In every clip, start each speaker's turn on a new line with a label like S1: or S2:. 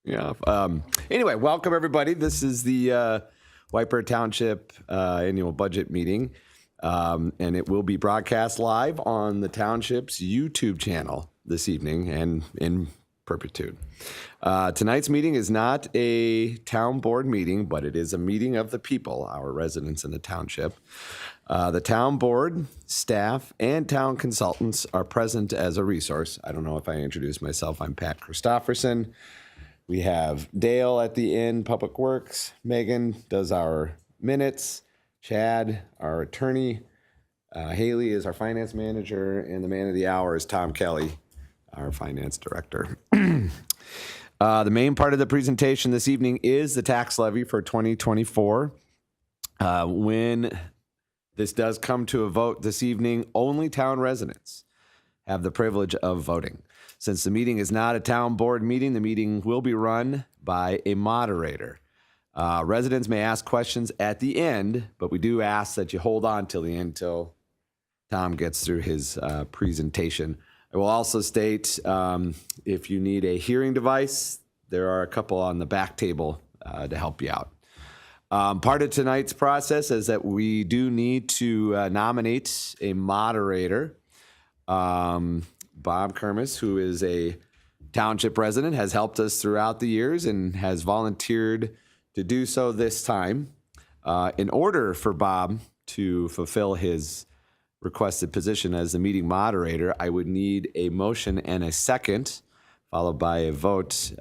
S1: Yeah. Anyway, welcome everybody. This is the Whiteburg Township annual budget meeting, and it will be broadcast live on the Township's YouTube channel this evening and in perpetuity. Tonight's meeting is not a town board meeting, but it is a meeting of the people, our residents in the township. The town board, staff, and town consultants are present as a resource. I don't know if I introduced myself. I'm Pat Christofferson. We have Dale at the end, Public Works. Megan does our minutes. Chad, our attorney. Haley is our finance manager. And the man of the hour is Tom Kelly, our finance director. The main part of the presentation this evening is the tax levy for 2024. When this does come to a vote this evening, only town residents have the privilege of voting. Since the meeting is not a town board meeting, the meeting will be run by a moderator. Residents may ask questions at the end, but we do ask that you hold on till the end, till Tom gets through his presentation. I will also state if you need a hearing device, there are a couple on the back table to help you out. Part of tonight's process is that we do need to nominate a moderator. Bob Kermis, who is a township resident, has helped us throughout the years and has volunteered to do so this time. In order for Bob to fulfill his requested position as the meeting moderator, I would need a motion and a second, followed by a vote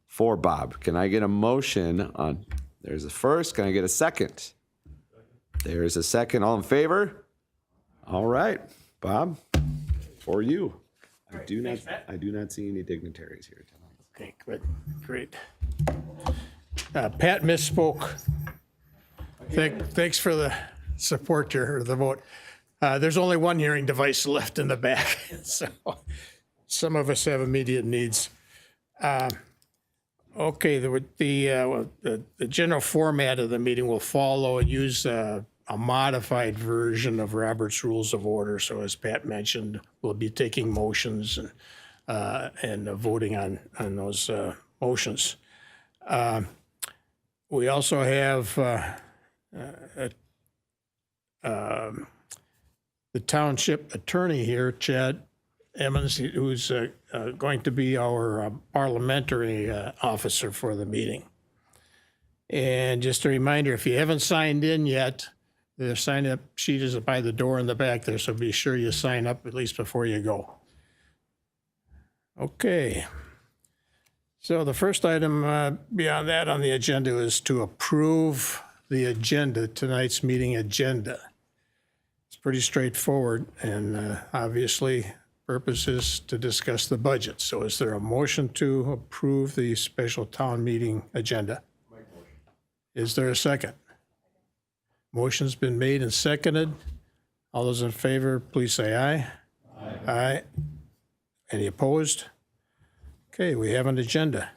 S1: for Bob. Can I get a motion on? There's a first. Can I get a second? There's a second. All in favor? All right, Bob, for you. I do not see any dignitaries here tonight.
S2: Okay, good, great. Pat misspoke. Thanks for the support or the vote. There's only one hearing device left in the back, so some of us have immediate needs. Okay, the general format of the meeting will follow and use a modified version of Robert's Rules of Order. So as Pat mentioned, we'll be taking motions and voting on those motions. We also have the township attorney here, Chad Emmons, who's going to be our parliamentary officer for the meeting. And just a reminder, if you haven't signed in yet, the sign-up sheet is by the door in the back there, so be sure you sign up at least before you go. Okay. So the first item beyond that on the agenda is to approve the agenda, tonight's meeting agenda. It's pretty straightforward, and obviously purpose is to discuss the budget. So is there a motion to approve the special town meeting agenda? Is there a second? Motion's been made and seconded. All those in favor, please say aye. Aye. Aye. Any opposed? Okay, we have an agenda.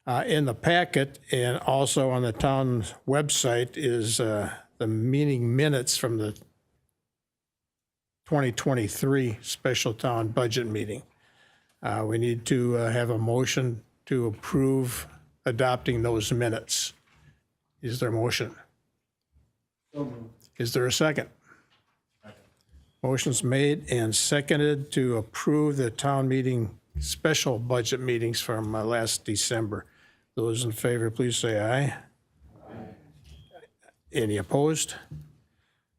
S2: In the packet and also on the town website is the meeting minutes from the 2023 special town budget meeting. We need to have a motion to approve adopting those minutes. Is there a motion? So moved. Is there a second? Second. Motion's made and seconded to approve the town meeting special budget meetings from last December. Those in favor, please say aye. Aye. Any opposed?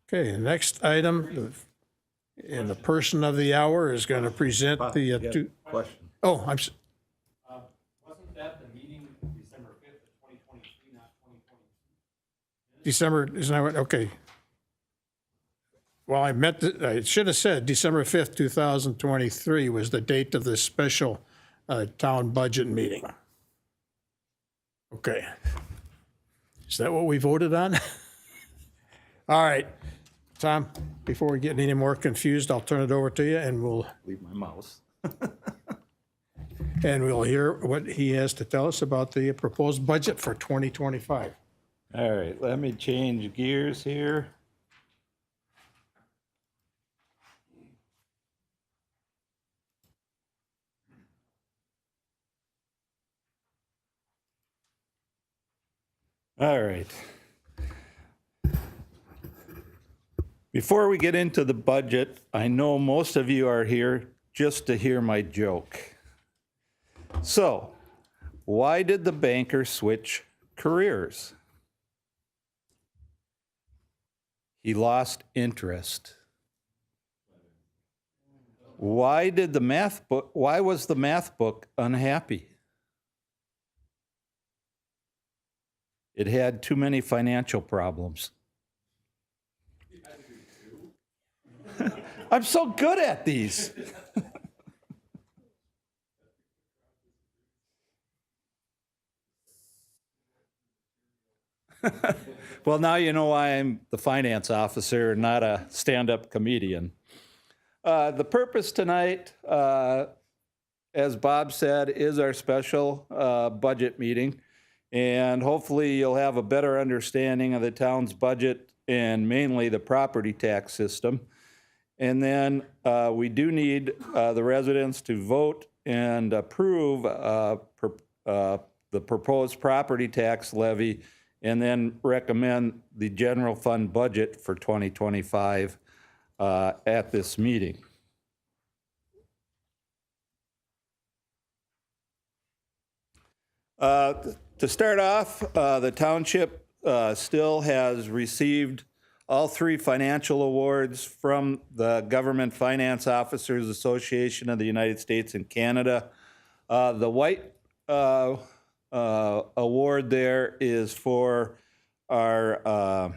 S2: Okay, the next item, and the person of the hour is going to present the two.
S3: Question.
S2: Oh,
S4: wasn't that the meeting December 5th of 2023, not 2022?
S2: December, isn't that what? Okay. Well, I should have said December 5th, 2023 was the date of the special town budget meeting. Okay. Is that what we voted on? All right. Tom, before we get any more confused, I'll turn it over to you and we'll
S3: Leave my mouse.
S2: and we'll hear what he has to tell us about the proposed budget for 2025.
S3: All right, let me change gears here. All right. Before we get into the budget, I know most of you are here just to hear my joke. So, why did the banker switch careers? He lost interest. Why was the math book unhappy? It had too many financial problems. I'm so good at these. Well, now you know why I'm the finance officer, not a stand-up comedian. The purpose tonight, as Bob said, is our special budget meeting. And hopefully you'll have a better understanding of the town's budget and mainly the property tax system. And then we do need the residents to vote and approve the proposed property tax levy and then recommend the general fund budget for 2025 at this meeting. To start off, the township still has received all 3 financial awards from the Government Finance Officers Association of the United States and Canada. The white award there is for our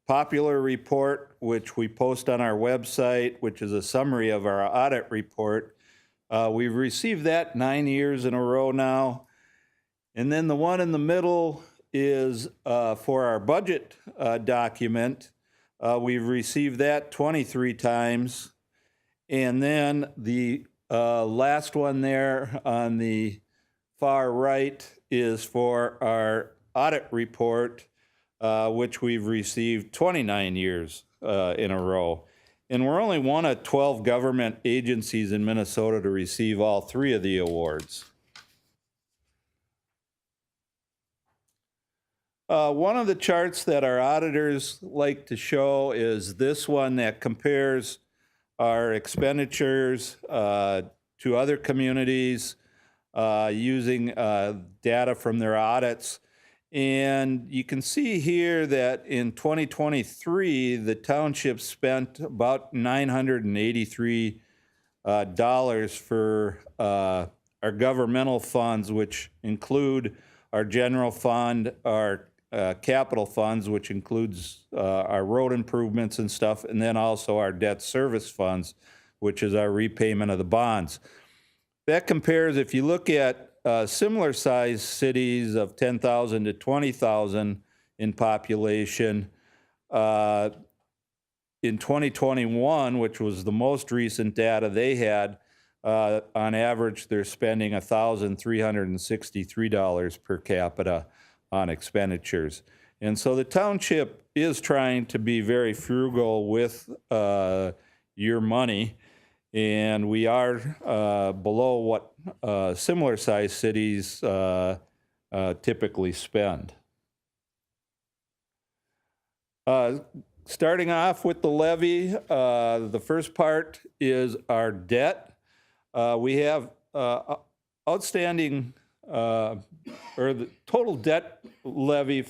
S3: popular report, which we post on our website, which is a summary of our audit report. We've received that 9 years in a row now. And then the one in the middle is for our budget document. We've received that 23 times. And then the last one there on the far right is for our audit report, which we've received 29 years in a row. And we're only one of 12 government agencies in Minnesota to receive all 3 of the awards. One of the charts that our auditors like to show is this one that compares our expenditures to other communities using data from their audits. And you can see here that in 2023, the township spent about $983 for our governmental funds, which include our general fund, our capital funds, which includes our road improvements and stuff, and then also our debt service funds, which is our repayment of the bonds. That compares, if you look at similar sized cities of 10,000 to 20,000 in population, in 2021, which was the most recent data they had, on average, they're spending $1,363 per capita on expenditures. And so the township is trying to be very frugal with your money, and we are below what similar sized cities typically spend. Starting off with the levy, the first part is our debt. We have outstanding, or the total debt levy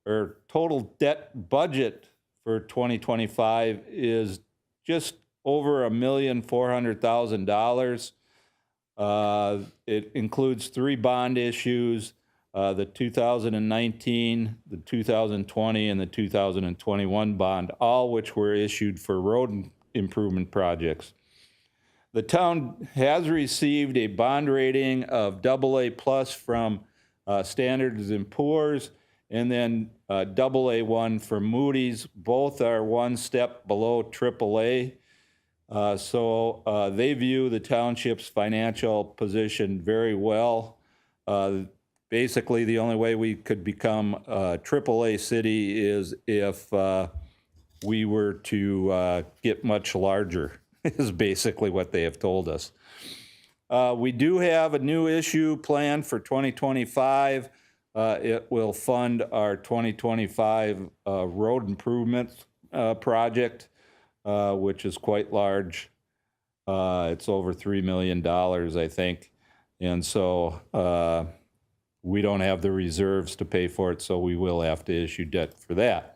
S3: or total debt budget for 2025 is just over $1,400,000. It includes 3 bond issues, the 2019, the 2020, and the 2021 bond, all which were issued for road improvement projects. The town has received a bond rating of AA+ from Standards & Poor's, and then AA1 from Moody's. Both are one step below AAA. So they view the township's financial position very well. Basically, the only way we could become a AAA city is if we were to get much larger, is basically what they have told us. We do have a new issue planned for 2025. It will fund our 2025 road improvements project, which is quite large. It's over $3 million, I think. And so we don't have the reserves to pay for it, so we will have to issue debt for that.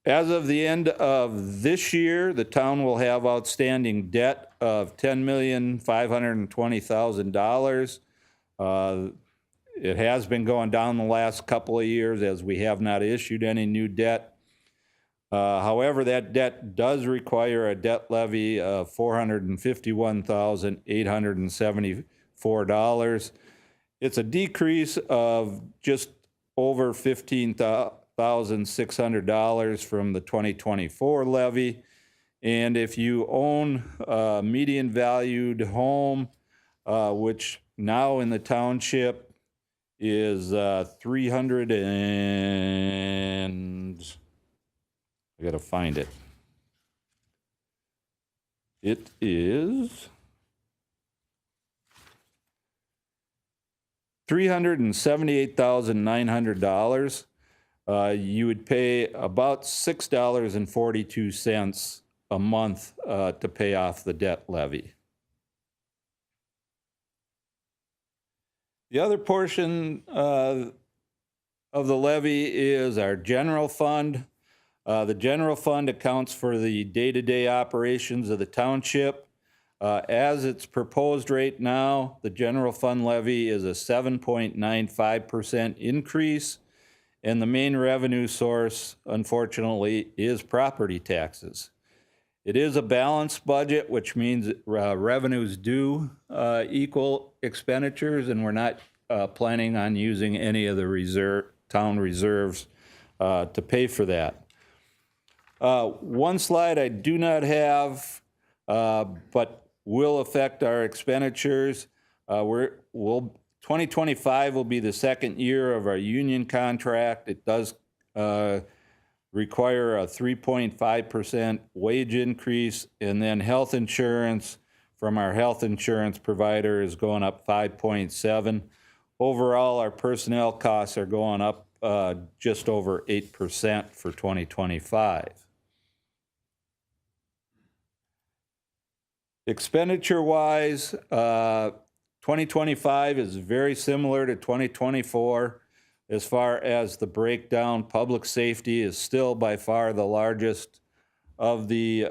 S3: As of the end of this year, the town will have outstanding debt of $10,520,000. It has been going down the last couple of years as we have not issued any new debt. However, that debt does require a debt levy of $451,874. It's a decrease of just over $15,600 from the 2024 levy. And if you own a median valued home, which now in the township is 300 and I gotta find it. It is $378,900. You would pay about $6.42 a month to pay off the debt levy. The other portion of the levy is our general fund. The general fund accounts for the day-to-day operations of the township. As it's proposed right now, the general fund levy is a 7.95% increase, and the main revenue source, unfortunately, is property taxes. It is a balanced budget, which means revenues do equal expenditures, and we're not planning on using any of the town reserves to pay for that. One slide I do not have, but will affect our expenditures. 2025 will be the second year of our union contract. It does require a 3.5% wage increase, and then health insurance from our health insurance provider is going up 5.7%. Overall, our personnel costs are going up just over 8% for 2025. Expenditure-wise, 2025 is very similar to 2024 as far as the breakdown. Public safety is still by far the largest of the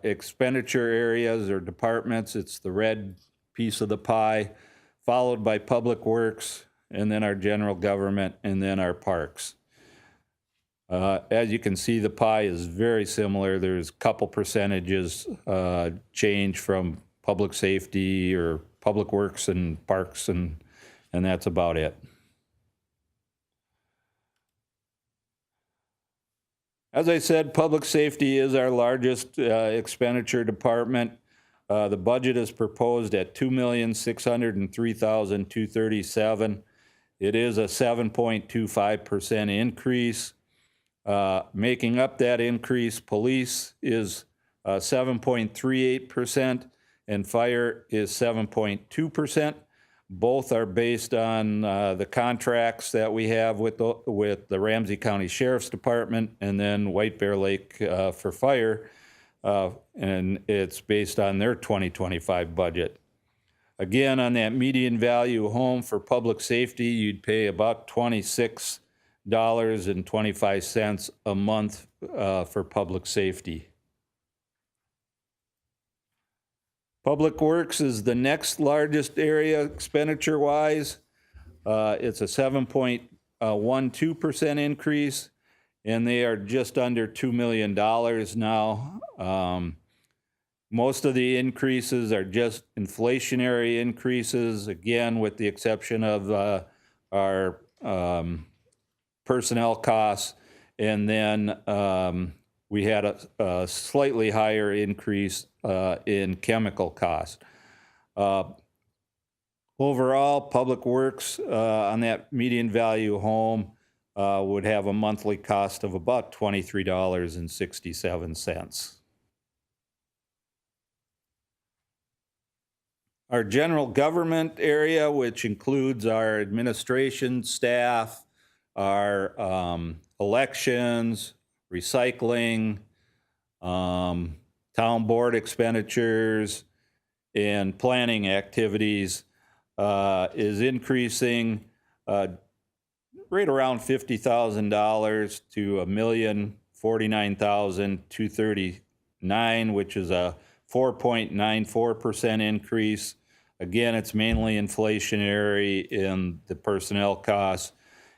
S3: expenditure areas or departments. It's the red piece of the pie, followed by public works, and then our general government, and then our parks. As you can see, the pie is very similar. There's a couple percentages change from public safety or public works and parks, and that's about it. As I said, public safety is our largest expenditure department. The budget is proposed at $2,603,237. It is a 7.25% increase. Making up that increase, police is 7.38% and fire is 7.2%. Both are based on the contracts that we have with the Ramsey County Sheriff's Department and then White Bear Lake for fire, and it's based on their 2025 budget. Again, on that median value home for public safety, you'd pay about $26.25 a month for public safety. Public Works is the next largest area expenditure-wise. It's a 7.12% increase, and they are just under $2 million now. Most of the increases are just inflationary increases, again, with the exception of our personnel costs, and then we had a slightly higher increase in chemical costs. Overall, Public Works on that median value home would have a monthly cost of about $23.67. Our general government area, which includes our administration staff, our elections, recycling, town board expenditures, and planning activities, is increasing right around $50,000 to $1,049,239, which is a 4.94% increase. Again, it's mainly inflationary in the personnel costs,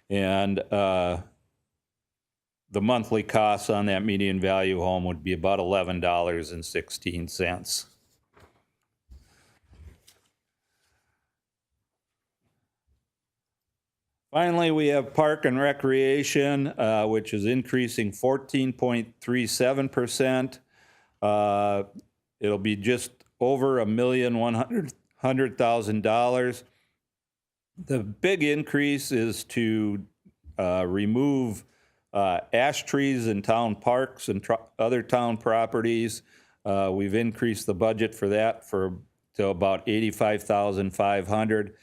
S3: and the monthly costs on that median value home would be about $11.16. Finally, we have Park and Recreation, which is increasing 14.37%. It'll be just over $1,100,000. The big increase is to remove ash trees in town parks and other town properties. We've increased the budget for that to about $85,500.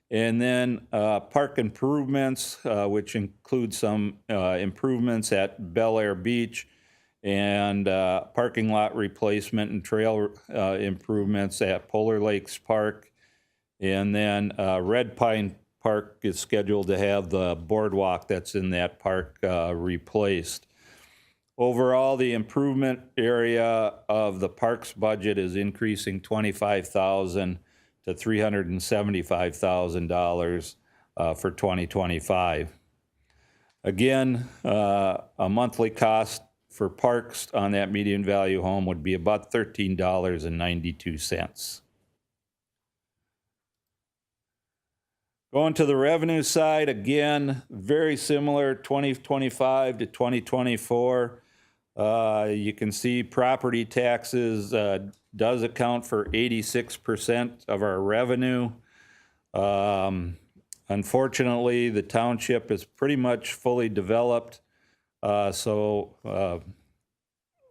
S3: And then park improvements, which include some improvements at Bel Air Beach, and parking lot replacement and trail improvements at Polar Lakes Park. And then Red Pine Park is scheduled to have the boardwalk that's in that park replaced. Overall, the improvement area of the parks budget is increasing $25,000 to $375,000 for 2025. Again, a monthly cost for parks on that median value home would be about $13.92. Going to the revenue side, again, very similar 2025 to 2024. You can see property taxes does account for 86% of our revenue. Unfortunately, the township is pretty much fully developed, so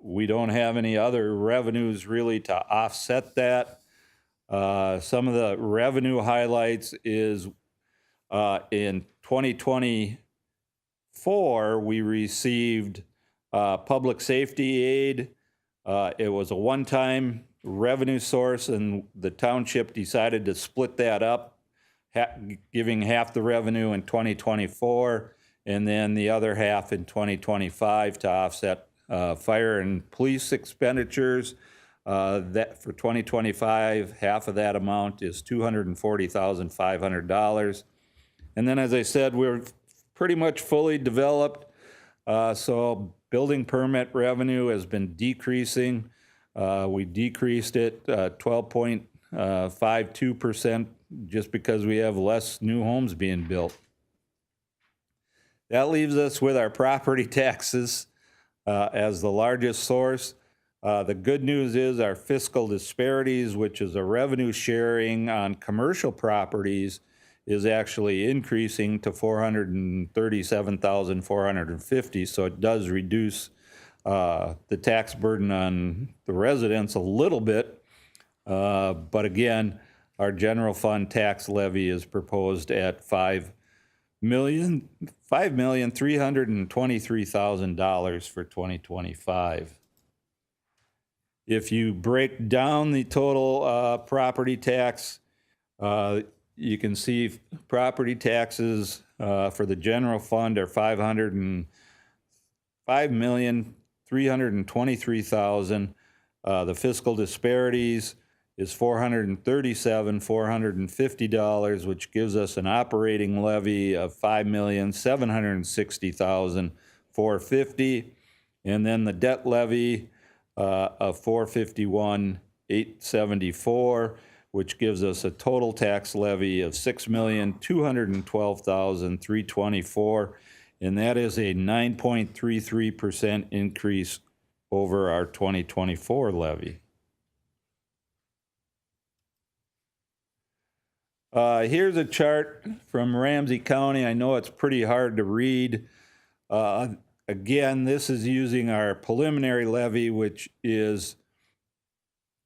S3: we don't have any other revenues really to offset that. Some of the revenue highlights is in 2024, we received public safety aid. It was a one-time revenue source, and the township decided to split that up, giving half the revenue in 2024 and then the other half in 2025 to offset fire and police expenditures. That for 2025, half of that amount is $240,500. And then, as I said, we're pretty much fully developed, so building permit revenue has been decreasing. We decreased it 12.52% just because we have less new homes being built. That leaves us with our property taxes as the largest source. The good news is our fiscal disparities, which is a revenue sharing on commercial properties, is actually increasing to $437,450. So it does reduce the tax burden on the residents a little bit. But again, our general fund tax levy is proposed at $5,323,000 for 2025. If you break down the total property tax, you can see property taxes for the general fund are $5,323,000. The fiscal disparities is $437,450, which gives us an operating levy of $5,760,450, and then the debt levy of $451,874, which gives us a total tax levy of $6,212,324, and that is a 9.33% increase over our 2024 levy. Here's a chart from Ramsey County. I know it's pretty hard to read. Again, this is using our preliminary levy, which is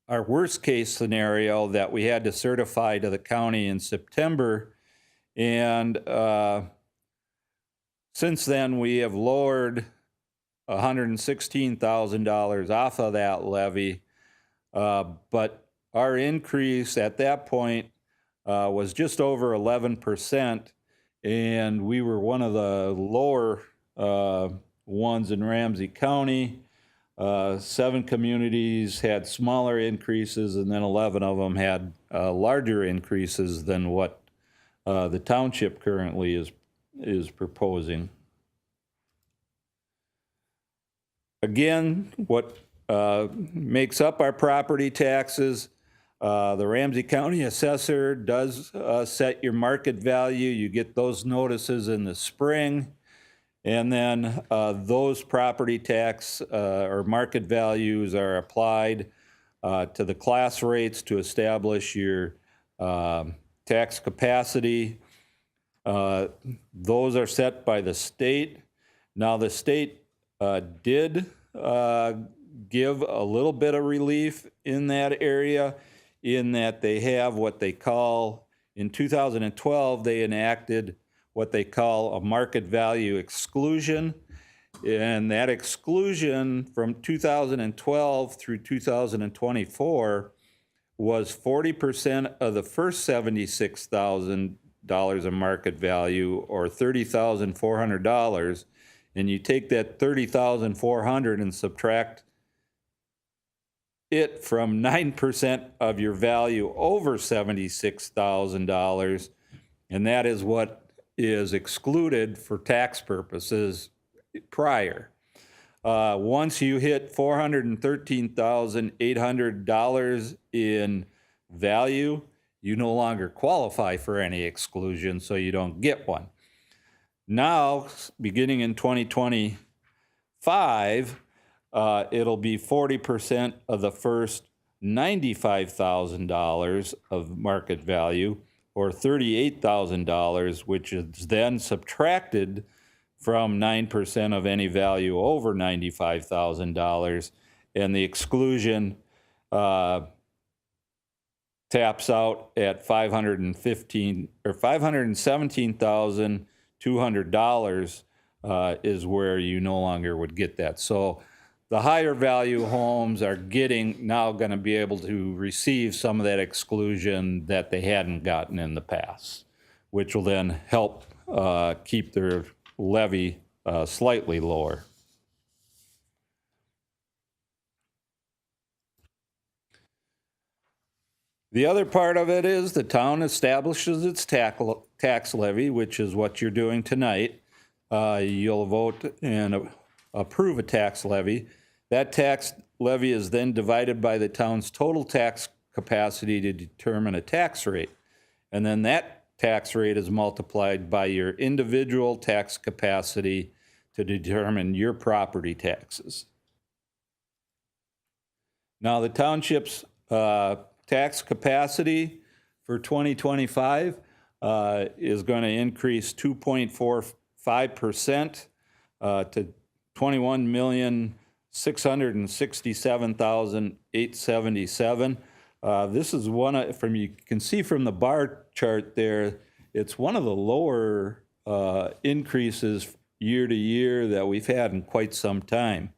S3: our worst case scenario that we had to certify to the county in September. And since then, we have lowered $116,000 off of that levy. But our increase at that point was just over 11%. And we were one of the lower ones in Ramsey County. 7 communities had smaller increases, and then 11 of them had larger increases than what the township currently is proposing. Again, what makes up our property taxes, the Ramsey County assessor does set your market value. You get those notices in the spring. And then those property tax or market values are applied to the class rates to establish your tax capacity. Those are set by the state. Now, the state did give a little bit of relief in that area, in that they have what they call, in 2012, they enacted what they call a market value exclusion. And that exclusion from 2012 through 2024 was 40% of the first $76,000 of market value, or $30,400. And you take that $30,400 and subtract it from 9% of your value over $76,000, and that is what is excluded for tax purposes prior. Once you hit $413,800 in value, you no longer qualify for any exclusion, so you don't get one. Now, beginning in 2025, it'll be 40% of the first $95,000 of market value, or $38,000, which is then subtracted from 9% of any value over $95,000, and the exclusion taps out at $517,200 is where you no longer would get that. So the higher value homes are now going to be able to receive some of that exclusion that they hadn't gotten in the past, which will then help keep their levy slightly lower. The other part of it is the town establishes its tax levy, which is what you're doing tonight. You'll vote and approve a tax levy. That tax levy is then divided by the town's total tax capacity to determine a tax rate. And then that tax rate is multiplied by your individual tax capacity to determine your property taxes. Now, the township's tax capacity for 2025 is going to increase 2.45% to $21,667,877. This is you can see from the bar chart there, it's one of the lower increases year to year that we've had in quite some time.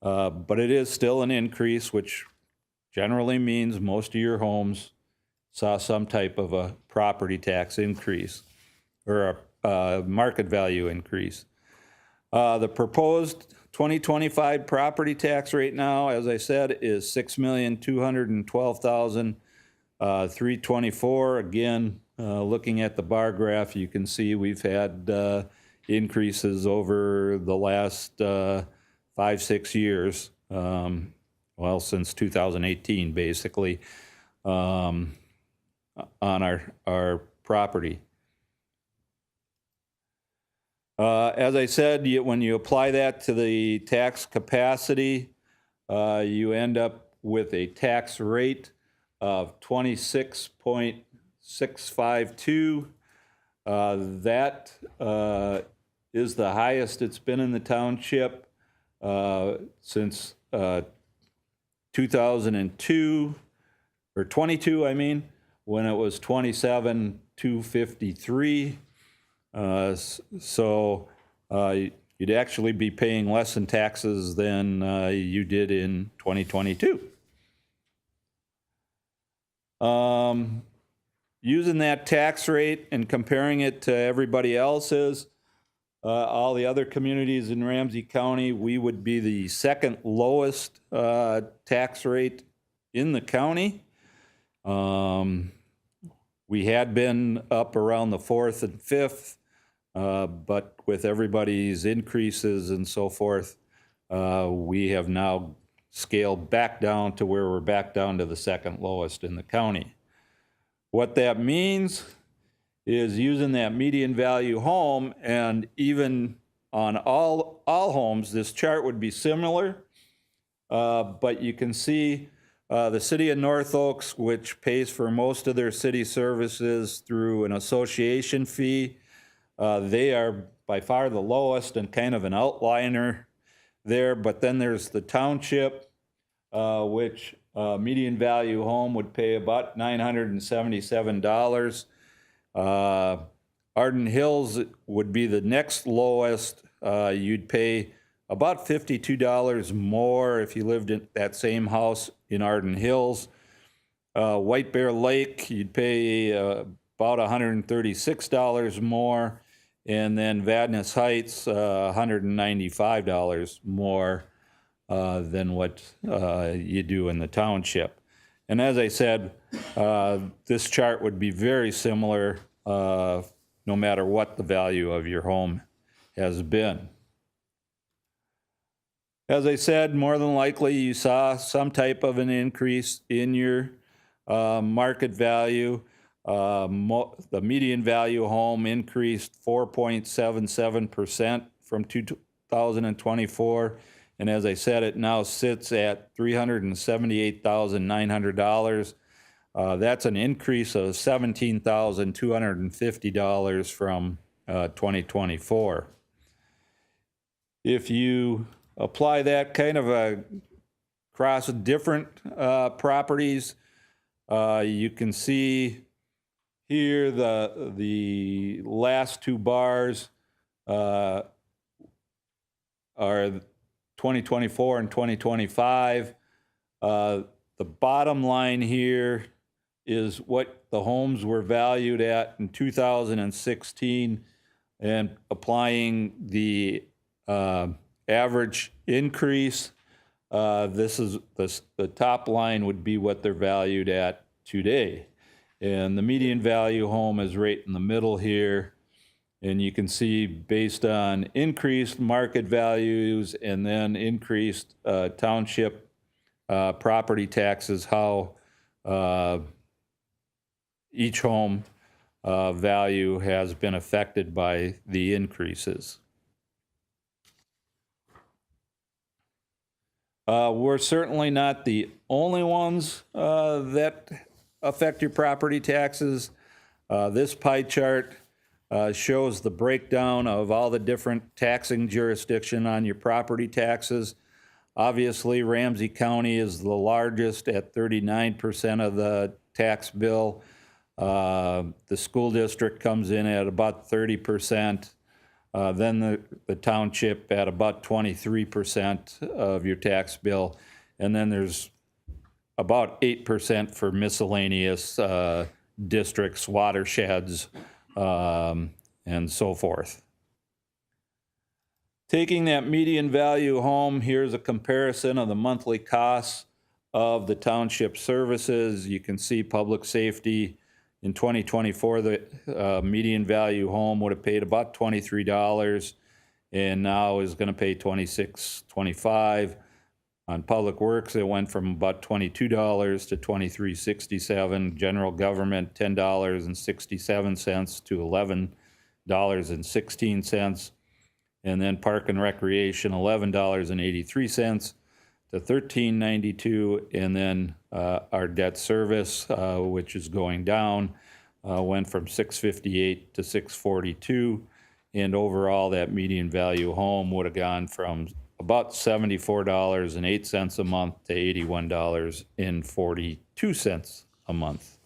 S3: But it is still an increase, which generally means most of your homes saw some type of a property tax increase or a market value increase. The proposed 2025 property tax rate now, as I said, is $6,212,324. Again, looking at the bar graph, you can see we've had increases over the last 5-6 years. Since 2018, basically, on our property. As I said, when you apply that to the tax capacity, you end up with a tax rate of 26.652. That is the highest it's been in the township since 2002 or 22, I mean, when it was 27,253. So you'd actually be paying less in taxes than you did in 2022. Using that tax rate and comparing it to everybody else's, all the other communities in Ramsey County, we would be the second lowest tax rate in the county. We had been up around the fourth and fifth, but with everybody's increases and so forth, we have now scaled back down to where we're back down to the second lowest in the county. What that means is using that median value home, and even on all homes, this chart would be similar, but you can see the city of North Oaks, which pays for most of their city services through an association fee, they are by far the lowest and kind of an outliner there. But then there's the Township, which median value home would pay about $977. Arden Hills would be the next lowest. You'd pay about $52 more if you lived in that same house in Arden Hills. White Bear Lake, you'd pay about $136 more. And then Vadnais Heights, $195 more than what you do in the Township. And as I said, this chart would be very similar no matter what the value of your home has been. As I said, more than likely you saw some type of an increase in your market value. The median value home increased 4.77% from 2024. And as I said, it now sits at $378,900. That's an increase of $17,250 from 2024. If you apply that kind of across different properties, you can see here the last two bars are 2024 and 2025. The bottom line here is what the homes were valued at in 2016, and applying the average increase. The top line would be what they're valued at today. And the median value home is right in the middle here. And you can see based on increased market values and then increased township property taxes, how each home value has been affected by the increases. We're certainly not the only ones that affect your property taxes. This pie chart shows the breakdown of all the different taxing jurisdiction on your property taxes. Obviously, Ramsey County is the largest at 39% of the tax bill. The school district comes in at about 30%. Then the township at about 23% of your tax bill. And then there's about 8% for miscellaneous districts, watersheds, and so forth. Taking that median value home, here's a comparison of the monthly costs of the township services. You can see public safety in 2024, the median value home would have paid about $23 and now is going to pay $26.25. On public works, it went from about $22 to $23.67. General government, $10.67 to $11.16. And then park and recreation, $11.83 to $13.92. And then our debt service, which is going down, went from $658 to $642. And overall, that median value home would have gone from about $74.08 a month to $81.42 a month.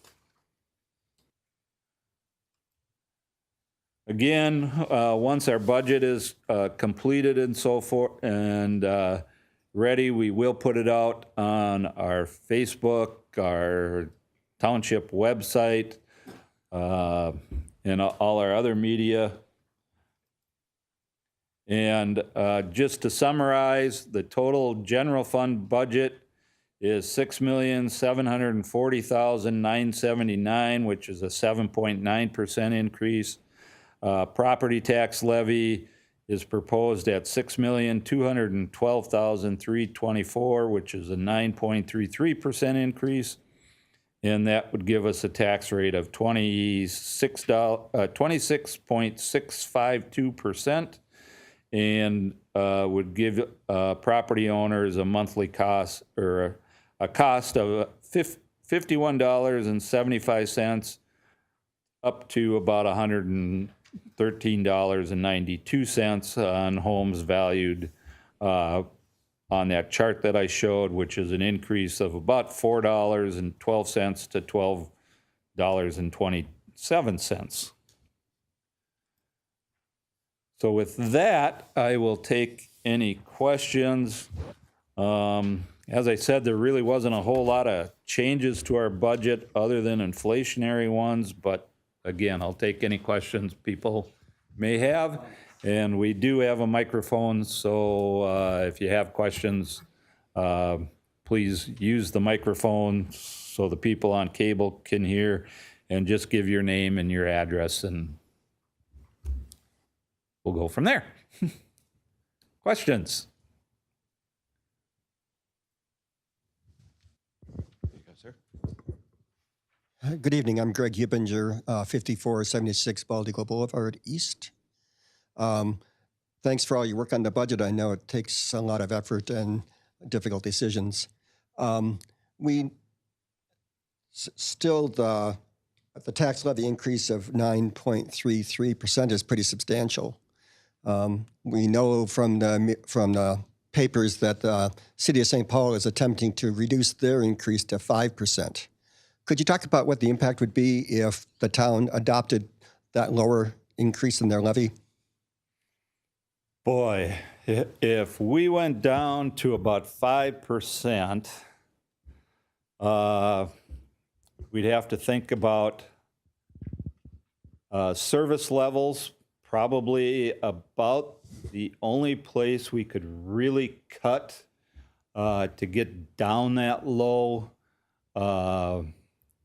S3: Again, once our budget is completed and so forth and ready, we will put it out on our Facebook, our township website, and all our other media. And just to summarize, the total general fund budget is $6,740,979, which is a 7.9% increase. Property tax levy is proposed at $6,212,324, which is a 9.33% increase. And that would give us a tax rate of 26.652%, and would give property owners a monthly cost, or a cost of $51.75 up to about $113.92 on homes valued on that chart that I showed, which is an increase of about $4.12 to $12.27. So with that, I will take any questions. As I said, there really wasn't a whole lot of changes to our budget other than inflationary ones, but again, I'll take any questions people may have. And we do have a microphone, so if you have questions, please use the microphone so the people on cable can hear, and just give your name and your address, and we'll go from there. Questions?
S5: Good evening. I'm Greg Yippinger, 5476 Baldico Boulevard East. Thanks for all your work on the budget. I know it takes a lot of effort and difficult decisions. Still the tax levy increase of 9.33% is pretty substantial. We know from the papers that the City of St. Paul is attempting to reduce their increase to 5%. Could you talk about what the impact would be if the town adopted that lower increase in their levy?
S3: Boy, if we went down to about 5%, we'd have to think about service levels. Probably about the only place we could really cut to get down that low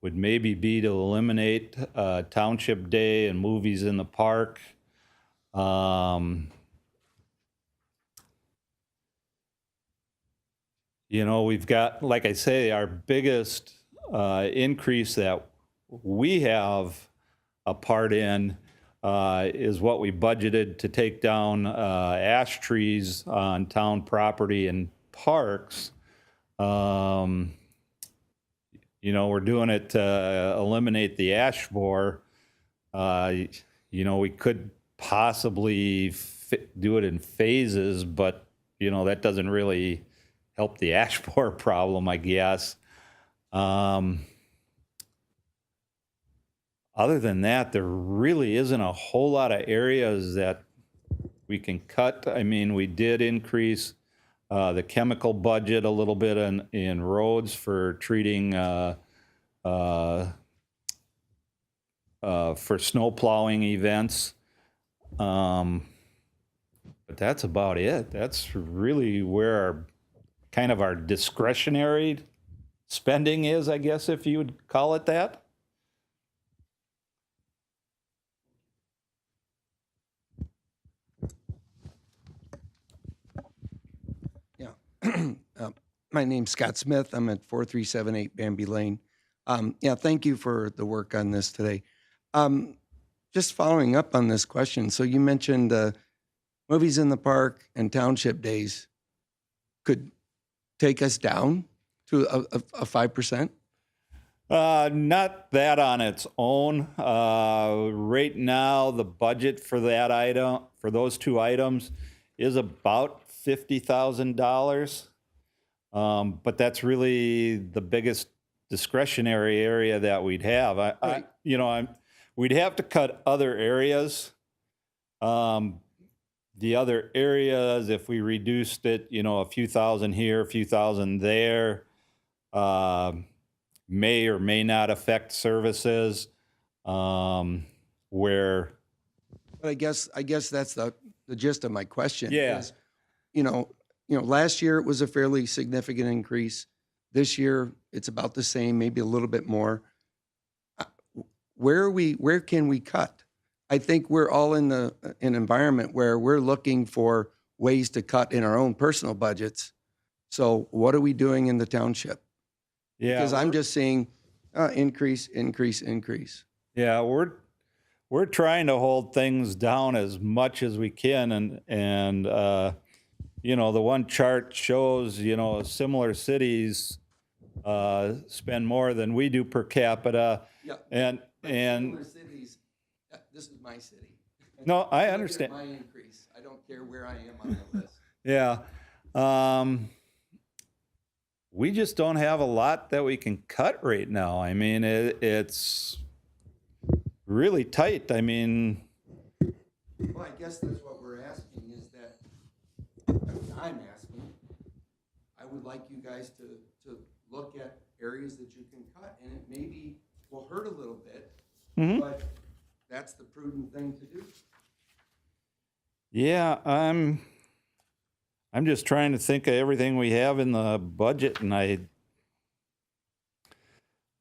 S3: would maybe be to eliminate Township Day and movies in the park. You know, we've got, like I say, our biggest increase that we have a part in is what we budgeted to take down ash trees on town property and parks. You know, we're doing it to eliminate the ash borer. You know, we could possibly do it in phases, but, you know, that doesn't really help the ash borer problem, I guess. Other than that, there really isn't a whole lot of areas that we can cut. I mean, we did increase the chemical budget a little bit in roads for treating for snow plowing events. But that's about it. That's really where our discretionary spending is, I guess, if you would call it that.
S6: My name's Scott Smith. I'm at 4378 Bambi Lane. Yeah, thank you for the work on this today. Just following up on this question. So you mentioned movies in the park and township days could take us down to a 5%?
S3: Not that on its own. Right now, the budget for that item, for those two items, is about $50,000. But that's really the biggest discretionary area that we'd have. We'd have to cut other areas. The other areas, if we reduced it, a few thousand here, a few thousand there, may or may not affect services. Where,
S6: But I guess that's the gist of my question.
S3: Yeah.
S6: Is, last year it was a fairly significant increase. This year it's about the same, maybe a little bit more. Where can we cut? I think we're all in an environment where we're looking for ways to cut in our own personal budgets. So what are we doing in the township?
S3: yeah,
S6: Because I'm just seeing increase.
S3: yeah, we're trying to hold things down as much as we can, and the one chart shows similar cities spend more than we do per capita,
S6: Yeah.
S3: and
S6: Similar cities, this is my city.
S3: no, I
S6: Look at
S3: understand.
S6: my increase. I don't care where I am on the list.
S3: Yeah. We just don't have a lot that we can cut right now. I mean, it's really tight. I mean,
S6: Well, I guess that's what we're asking is that, I'm asking, I would like you guys to look at areas that you can cut, and it maybe will hurt a little bit, but that's the prudent thing to do.
S3: yeah, I'm just trying to think of everything we have in the budget, and I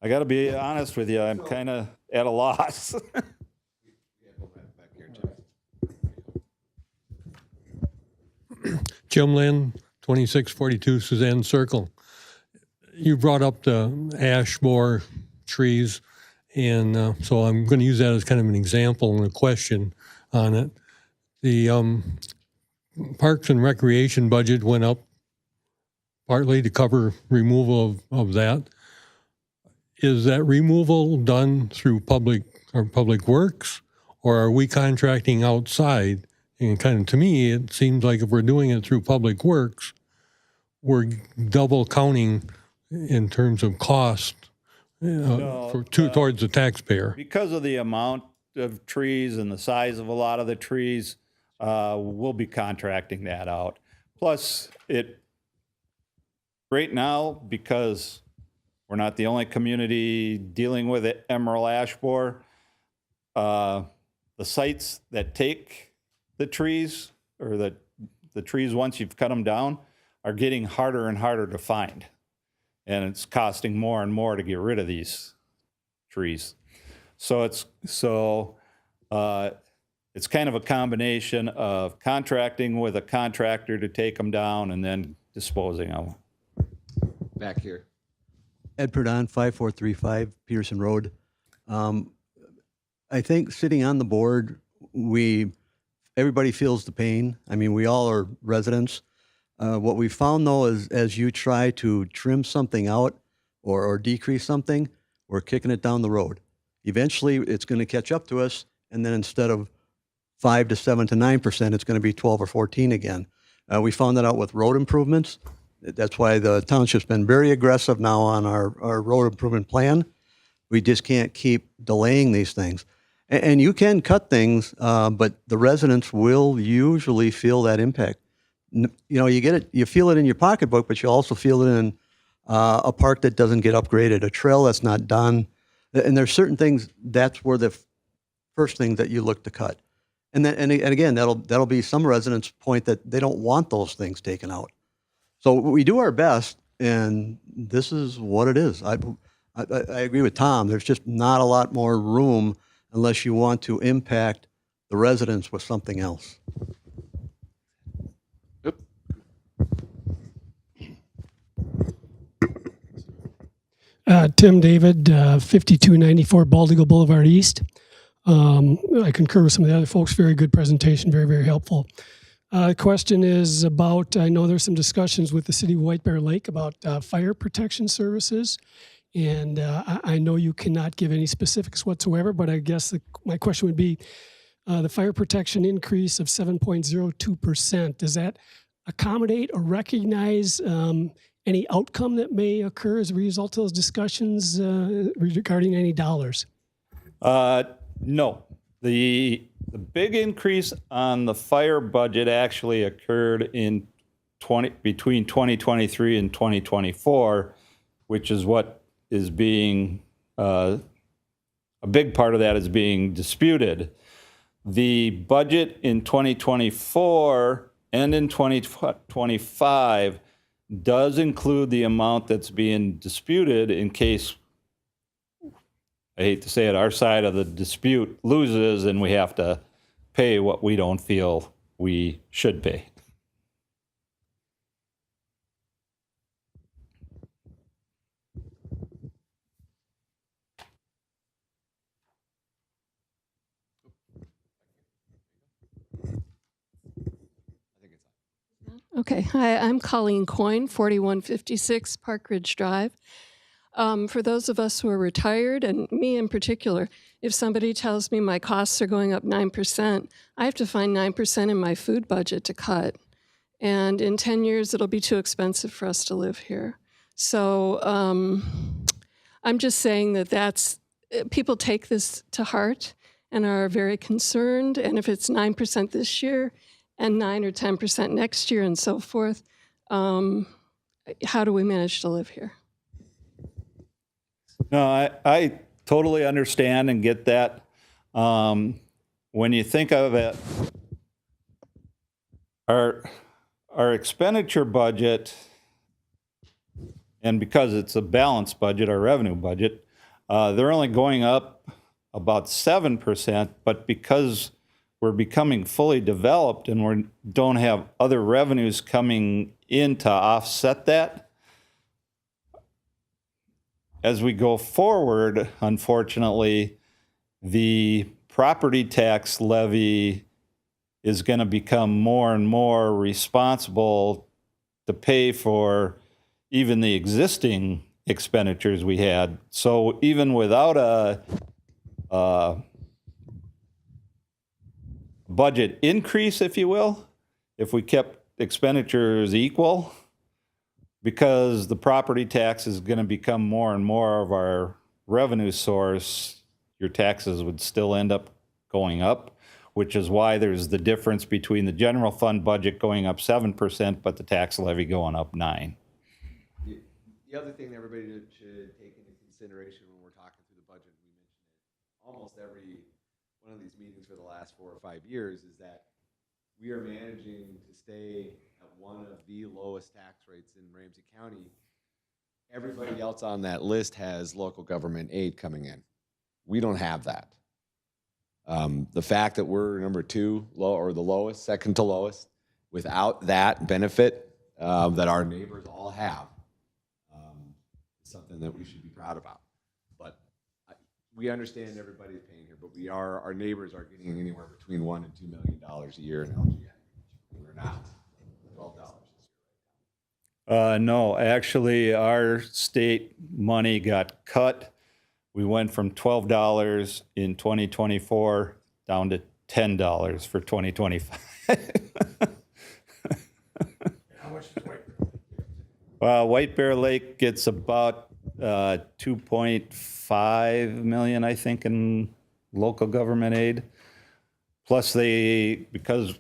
S3: got to be honest with you, I'm kind of at a loss.
S7: Jim Lynn, 2642 Suzanne Circle. You brought up the ash borer trees, and so I'm going to use that as kind of an example and a question on it. The Parks and Recreation budget went up partly to cover removal of that. Is that removal done through public works, or are we contracting outside? And kind of, to me, it seems like if we're doing it through public works, we're double counting in terms of cost towards the taxpayer.
S3: Because of the amount of trees and the size of a lot of the trees, we'll be contracting that out. Plus, right now, because we're not the only community dealing with it, emerald ash borer, the sites that take the trees, or the trees once you've cut them down, are getting harder and harder to find. And it's costing more and more to get rid of these trees. So it's kind of a combination of contracting with a contractor to take them down and then disposing of them.
S1: Back here.
S8: Ed Perdon, 5435 Peterson Road. I think sitting on the board, everybody feels the pain. I mean, we all are residents. What we found, though, is as you try to trim something out or decrease something, we're kicking it down the road. Eventually, it's going to catch up to us, and then instead of 5 to 7 to 9%, it's going to be 12 or 14 again. We found that out with road improvements. That's why the township's been very aggressive now on our road improvement plan. We just can't keep delaying these things. And you can cut things, but the residents will usually feel that impact. You get it, you feel it in your pocketbook, but you also feel it in a park that doesn't get upgraded, a trail that's not done. And there's certain things, that's where the first thing that you look to cut. And again, that'll be some residents' point that they don't want those things taken out. So we do our best, and this is what it is. I agree with Tom. There's just not a lot more room unless you want to impact the residents with something else.
S9: Tim David, 5294 Baldigo Boulevard East. I concur with some of the other folks. Very good presentation, very, very helpful. Question is about, I know there's some discussions with the city of White Bear Lake about fire protection services. And I know you cannot give any specifics whatsoever, but I guess my question would be, the fire protection increase of 7.02%, does that accommodate or recognize any outcome that may occur as a result of those discussions regarding any dollars?
S3: No. The big increase on the fire budget actually occurred in between 2023 and 2024, which is what is being a big part of that is being disputed. The budget in 2024 and in 2025 does include the amount that's being disputed in case, I hate to say it, our side of the dispute loses and we have to pay what we don't feel we should pay.
S10: Okay, hi, I'm Colleen Coyne, 4156 Park Ridge Drive. For those of us who are retired, and me in particular, if somebody tells me my costs are going up 9%, I have to find 9% in my food budget to cut. And in 10 years, it'll be too expensive for us to live here. So I'm just saying that people take this to heart and are very concerned. And if it's 9% this year, and 9 or 10% next year and so forth, how do we manage to live here?
S3: No, I totally understand and get that. When you think of it, our expenditure budget, and because it's a balanced budget, our revenue budget, they're only going up about 7%, but because we're becoming fully developed and we don't have other revenues coming in to offset that. As we go forward, unfortunately, the property tax levy is going to become more and more responsible to pay for even the existing expenditures we had. So even without a budget increase, if you will, if we kept expenditures equal, because the property tax is going to become more and more of our revenue source, your taxes would still end up going up, which is why there's the difference between the general fund budget going up 7%, but the tax levy going up 9%.
S1: The other thing everybody should take into consideration when we're talking through the budget, we mentioned it almost every one of these meetings for the last 4 or 5 years, is that we are managing to stay at one of the lowest tax rates in Ramsey County. Everybody else on that list has local government aid coming in. We don't have that. The fact that we're number 2 low, or the lowest, second to lowest, without that benefit that our neighbors all have, is something that we should be proud about. But we understand everybody's paying here, but our neighbors are getting anywhere between $1 and $2 million a year in LGA. We're not. $12.
S3: No, actually, our state money got cut. We went from $12 in 2024 down to $10 for 2025.
S2: How much is White
S3: Bear? White Bear Lake gets about $2.5 million, I think, in local government aid. Plus, because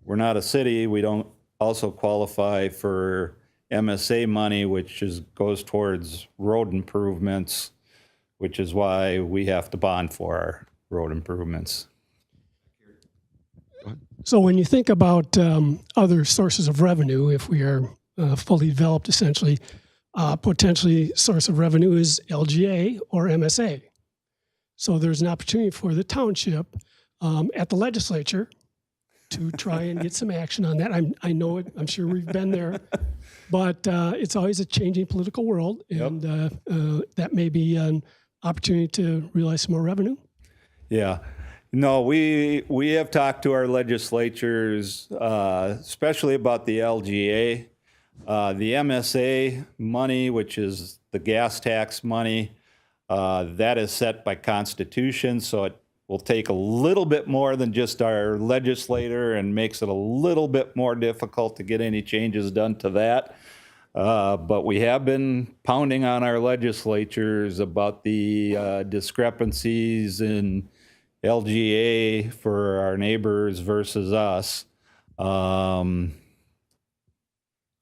S3: we're not a city, we don't also qualify for MSA money, which goes towards road improvements, which is why we have to bond for our road improvements.
S9: So when you think about other sources of revenue, if we are fully developed, essentially, potentially source of revenue is LGA or MSA. So there's an opportunity for the township at the legislature to try and get some action on that. I know it. I'm sure we've been there, but it's always a changing political world, and that may be an opportunity to realize some more revenue.
S3: Yeah. No, we have talked to our legislatures, especially about the LGA. The MSA money, which is the gas tax money, that is set by Constitution, so it will take a little bit more than just our legislator and makes it a little bit more difficult to get any changes done to that. But we have been pounding on our legislatures about the discrepancies in LGA for our neighbors versus us.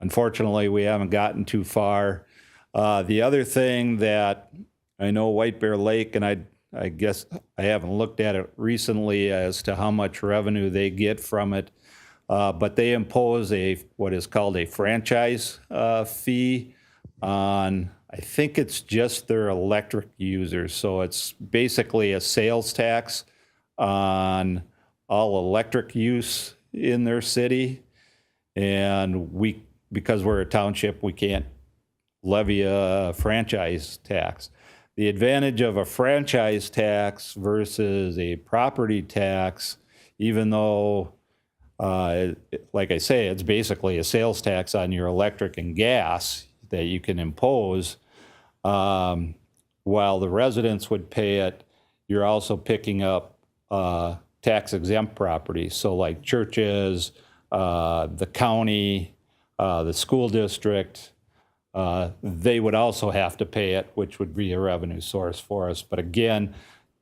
S3: Unfortunately, we haven't gotten too far. The other thing that I know White Bear Lake, and I guess I haven't looked at it recently as to how much revenue they get from it, but they impose what is called a franchise fee on, I think it's just their electric users. So it's basically a sales tax on all electric use in their city. And because we're a township, we can't levy a franchise tax. The advantage of a franchise tax versus a property tax, even though, like I say, it's basically a sales tax on your electric and gas that you can impose, while the residents would pay it, you're also picking up tax-exempt property. So like churches, the county, the school district, they would also have to pay it, which would be a revenue source for us. But again,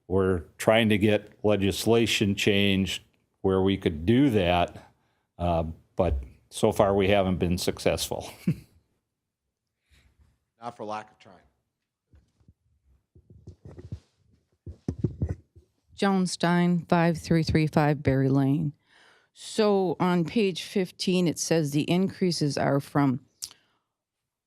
S3: we're trying to get legislation changed where we could do that, but so far we haven't been successful.
S1: Not for lack of trying.
S11: Joan Stein, 5335 Berry Lane. So on page 15, it says the increases are from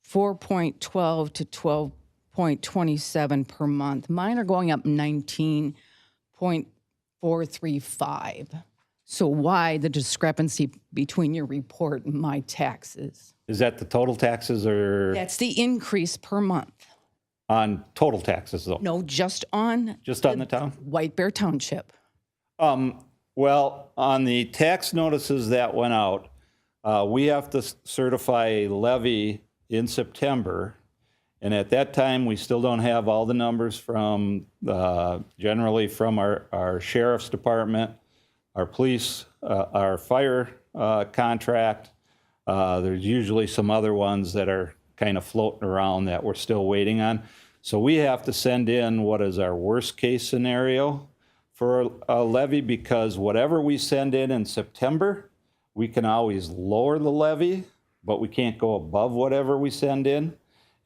S11: 4.12 to 12.27 per month. Mine are going up 19.435. So why the discrepancy between your report and my taxes?
S3: Is that the total taxes or
S11: That's the increase per month.
S3: on total taxes though?
S11: No, just on
S3: Just on the town?
S11: White Bear Township.
S3: Well, on the tax notices that went out, we have to certify a levy in September. And at that time, we still don't have all the numbers from, generally from our sheriff's department, our police, our fire contract. There's usually some other ones that are kind of floating around that we're still waiting on. So we have to send in what is our worst case scenario for a levy, because whatever we send in September, we can always lower the levy, but we can't go above whatever we send in.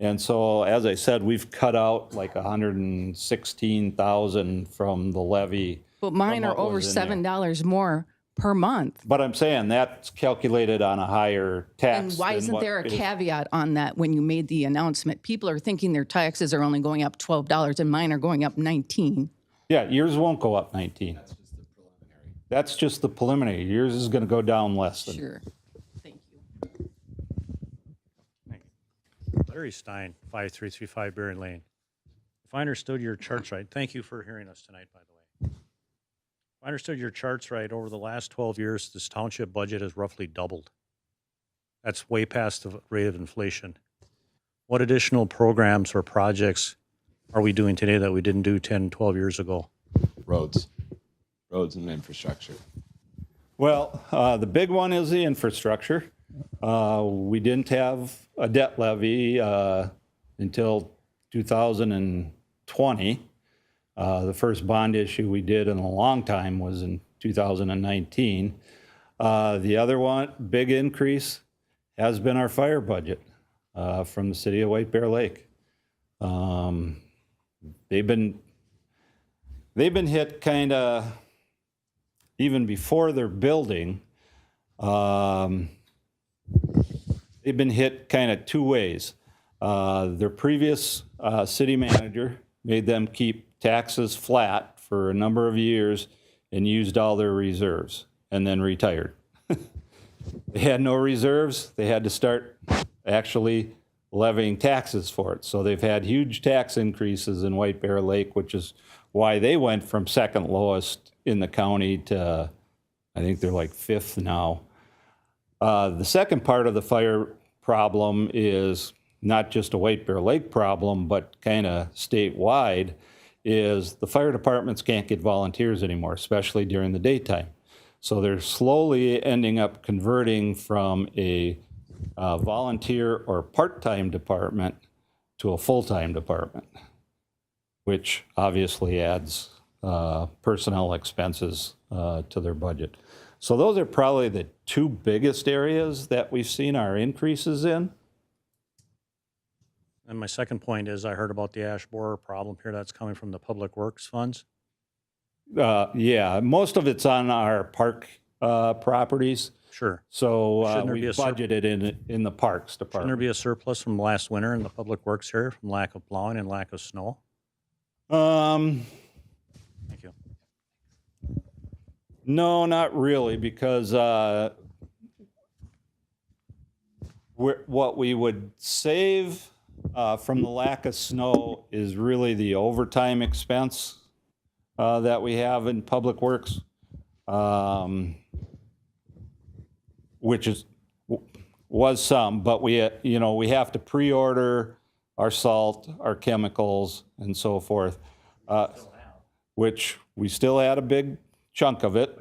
S3: And so, as I said, we've cut out like 116,000 from the levy.
S11: But mine
S3: from
S11: are
S3: what
S11: over
S3: was in there.
S11: $7 more per month.
S3: But I'm saying that's calculated on a higher tax.
S11: And why
S3: than
S11: isn't
S3: what
S11: there a
S3: is-
S11: caveat on that when you made the announcement? People are thinking their taxes are only going up $12 and mine are going up 19.
S3: Yeah, yours won't go up 19. That's just the preliminary. Yours is going to go down less than.
S11: Sure. Thank you.
S4: Larry Stein, 5335 Berry Lane. If I understood your charts right, thank you for hearing us tonight, by the way. If I understood your charts right, over the last 12 years, this township budget has roughly doubled. That's way past the rate of inflation. What additional programs or projects are we doing today that we didn't do 10, 12 years ago?
S1: Roads and infrastructure.
S3: Well, the big one is the infrastructure. We didn't have a debt levy until 2020. The first bond issue we did in a long time was in 2019. The other one, big increase, has been our fire budget from the city of White Bear Lake. They've been hit kind of even before their building. They've been hit kind of two ways. Their previous city manager made them keep taxes flat for a number of years and used all their reserves and then retired. They had no reserves. They had to start actually levying taxes for it. So they've had huge tax increases in White Bear Lake, which is why they went from second lowest in the county to, I think they're like fifth now. The second part of the fire problem is not just a White Bear Lake problem, but kind of statewide, is the fire departments can't get volunteers anymore, especially during the daytime. So they're slowly ending up converting from a volunteer or part-time department to a full-time department, which obviously adds personnel expenses to their budget. So those are probably the two biggest areas that we've seen our increases in.
S4: And my second point is I heard about the ash borer problem here that's coming from the public works funds.
S3: Yeah, most of it's on our park properties.
S4: Sure.
S3: So
S4: Shouldn't there
S3: we
S4: be a
S3: budgeted in the parks
S4: Shouldn't there
S3: department.
S4: be a surplus from last winter in the public works here from lack of plowing and lack of snow? Thank you.
S3: No, not really, because what we would save from the lack of snow is really the overtime expense that we have in public works, which was some, but we have to pre-order our salt, our chemicals, and so forth, which we still had a big chunk of it.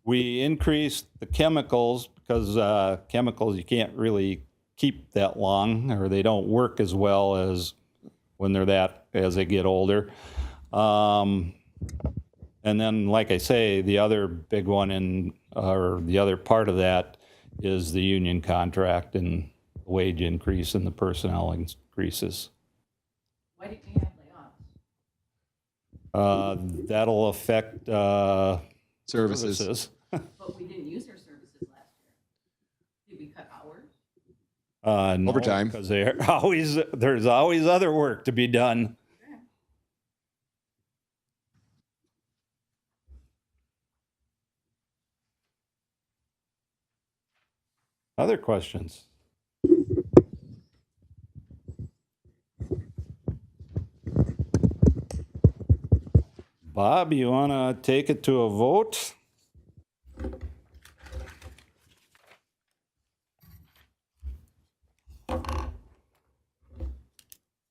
S3: We increased the chemicals because chemicals you can't really keep that long, or they don't work as well as when as they get older. And then, like I say, the other big one or the other part of that is the union contract and wage increase and the personnel increases.
S11: Why didn't we have layoffs?
S3: That'll affect services.
S11: But we didn't use our services last year. Did we cut hours?
S3: No,
S1: Overtime.
S3: because there's always other work to be done. Other questions? Bob, you want to take it to a vote?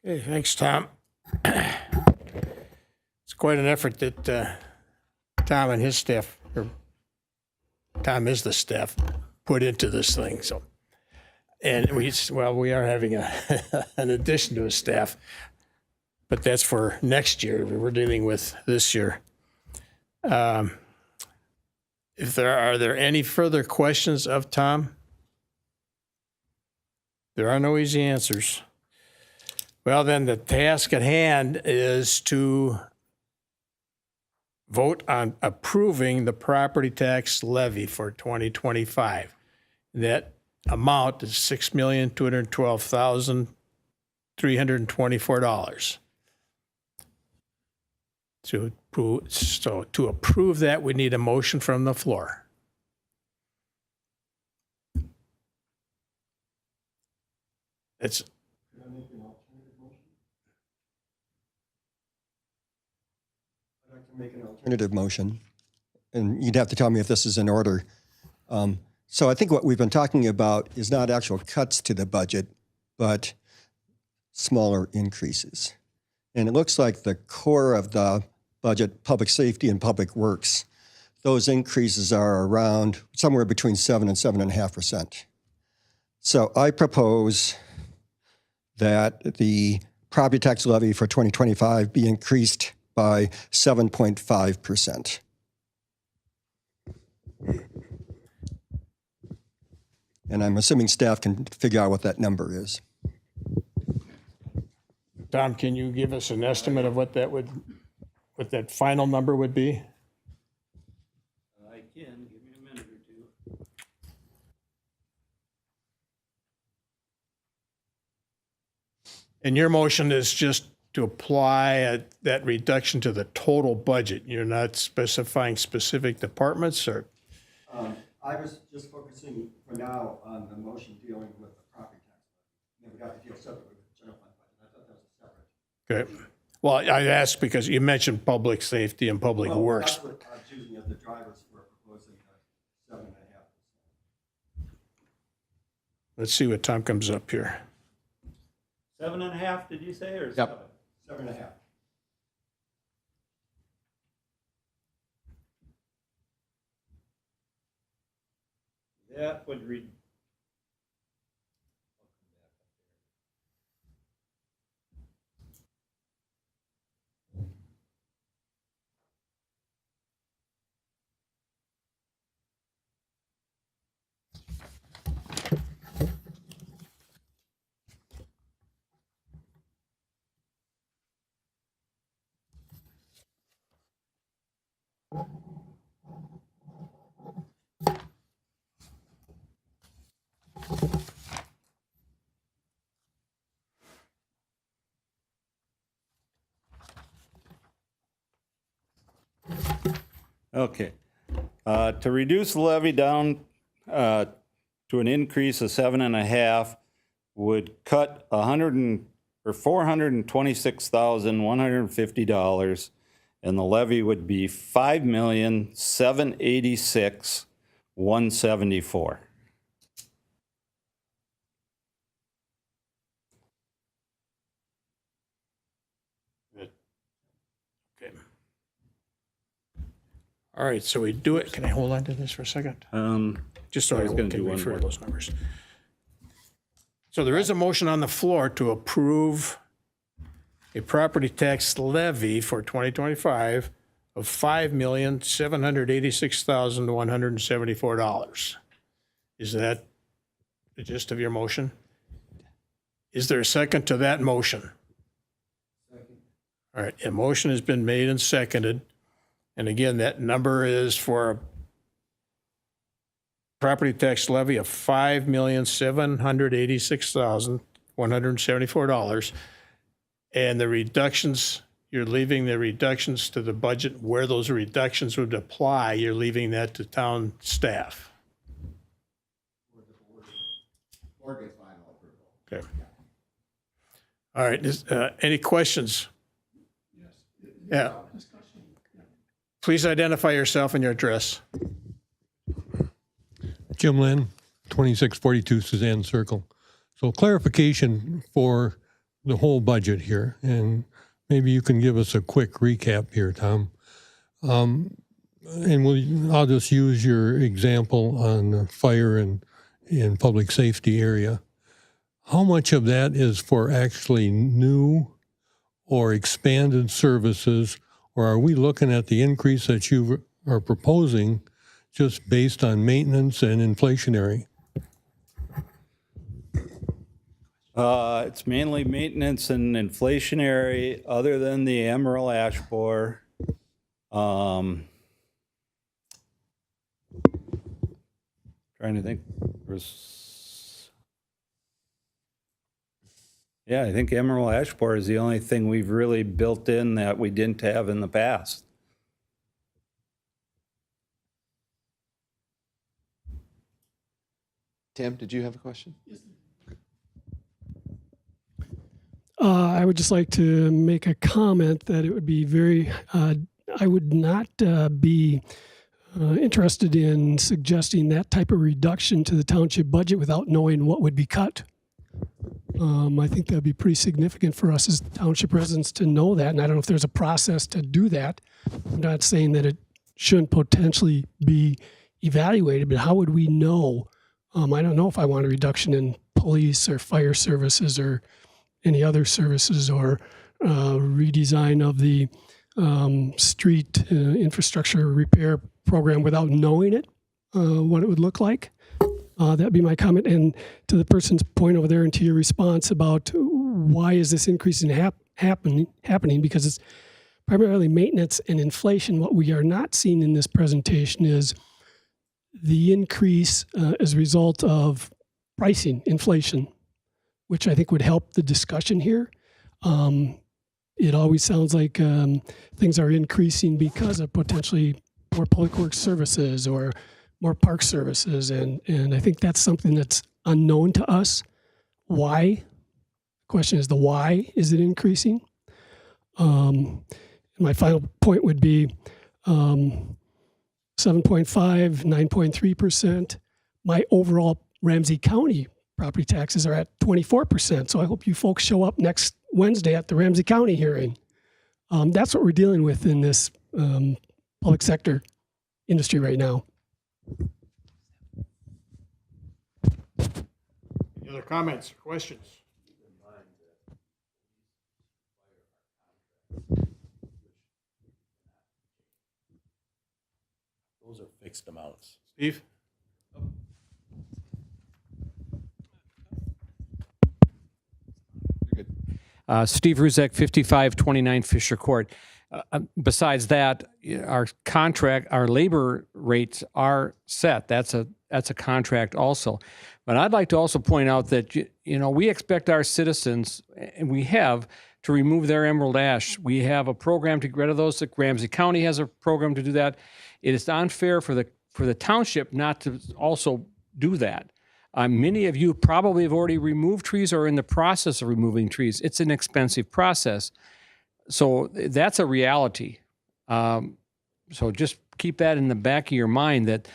S2: Okay, thanks, Tom. It's quite an effort that Tom and his staff, or Tom is the staff, put into this thing. So, and we are having an addition to a staff, but that's for next year. We're dealing with this year. Are there any further questions of Tom? There are no easy answers. Well, then the task at hand is to vote on approving the property tax levy for 2025. That amount is $6,212,324. To approve that, we need a motion from the floor. It's
S5: Make an alternative motion, and you'd have to tell me if this is in order. So I think what we've been talking about is not actual cuts to the budget, but smaller increases. And it looks like the core of the budget, public safety and public works, those increases are around somewhere between 7 and 7.5%. So I propose that the property tax levy for 2025 be increased by 7.5%. And I'm assuming staff can figure out what that number is.
S2: Tom, can you give us an estimate of what that final number would be?
S3: I can. Give me a minute or two.
S2: And your motion is just to apply that reduction to the total budget. You're not specifying specific departments, or?
S5: I was just focusing for now on the motion dealing with the property tax. Then we have to deal separately with the general fund budget. I thought that was separate.
S2: Okay. Well, I asked because you mentioned public safety and public works.
S5: That's what I was using as the drivers for proposing 7.5%.
S2: Let's see what time comes up here.
S3: 7.5, did you say, or
S1: Yep. 7.5.
S3: That would read. Okay. To reduce the levy down to an increase of 7.5 would cut $426,150, and the levy would be $5,786,174.
S2: Okay. All right, so we do it. Can I hold on to this for a second? Just so
S3: I
S2: I
S3: was gonna
S2: can
S3: do one
S2: refer
S3: more.
S2: those numbers. So there is a motion on the floor to approve a property tax levy for 2025 of $5,786,174. Is that the gist of your motion? Is there a second to that motion? All right, a motion has been made and seconded. And again, that number is for a property tax levy of $5,786,174. And the reductions, you're leaving the reductions to the budget where those reductions would apply. You're leaving that to town staff. Okay. All right, any questions? Yeah. Please identify yourself and your address.
S7: Jim Lynn, 2642 Suzanne Circle. So clarification for the whole budget here, and maybe you can give us a quick recap here, Tom. I'll just use your example on the fire and public safety area. How much of that is for actually new or expanded services, or are we looking at the increase that you are proposing just based on maintenance and inflationary?
S3: It's mainly maintenance and inflationary, other than the emerald ash borer. Trying to think. Yeah, I think emerald ash borer is the only thing we've really built in that we didn't have in the past.
S1: Tim, did you have a question?
S9: I would just like to make a comment that it would be very, I would not be interested in suggesting that type of reduction to the township budget without knowing what would be cut. I think that would be pretty significant for us as township residents to know that. And I don't know if there's a process to do that. I'm not saying that it shouldn't potentially be evaluated, but how would we know? I don't know if I want a reduction in police or fire services or any other services, or redesign of the street infrastructure repair program without knowing it, what it would look like. That'd be my comment. And to the person's point over there and to your response about why is this increase in happening, because it's primarily maintenance and inflation. What we are not seeing in this presentation is the increase as a result of pricing inflation, which I think would help the discussion here. It always sounds like things are increasing because of potentially more public works services or more park services. And I think that's something that's unknown to us. Why? The question is the why is it increasing? My final point would be 7.5, 9.3%. My overall Ramsey County property taxes are at 24%. So I hope you folks show up next Wednesday at the Ramsey County hearing. That's what we're dealing with in this public sector industry right now.
S2: Any other comments or questions?
S12: Those are fixed amounts.
S2: Steve?
S13: Steve Ruzek, 5529 Fisher Court. Besides that, our labor rates are set. That's a contract also. But I'd like to also point out that we expect our citizens, and we have, to remove their emerald ash. We have a program to get rid of those. Ramsey County has a program to do that. It is unfair for the township not to also do that. Many of you probably have already removed trees or are in the process of removing trees. It's an expensive process. So that's a reality. So just keep that in the back of your mind that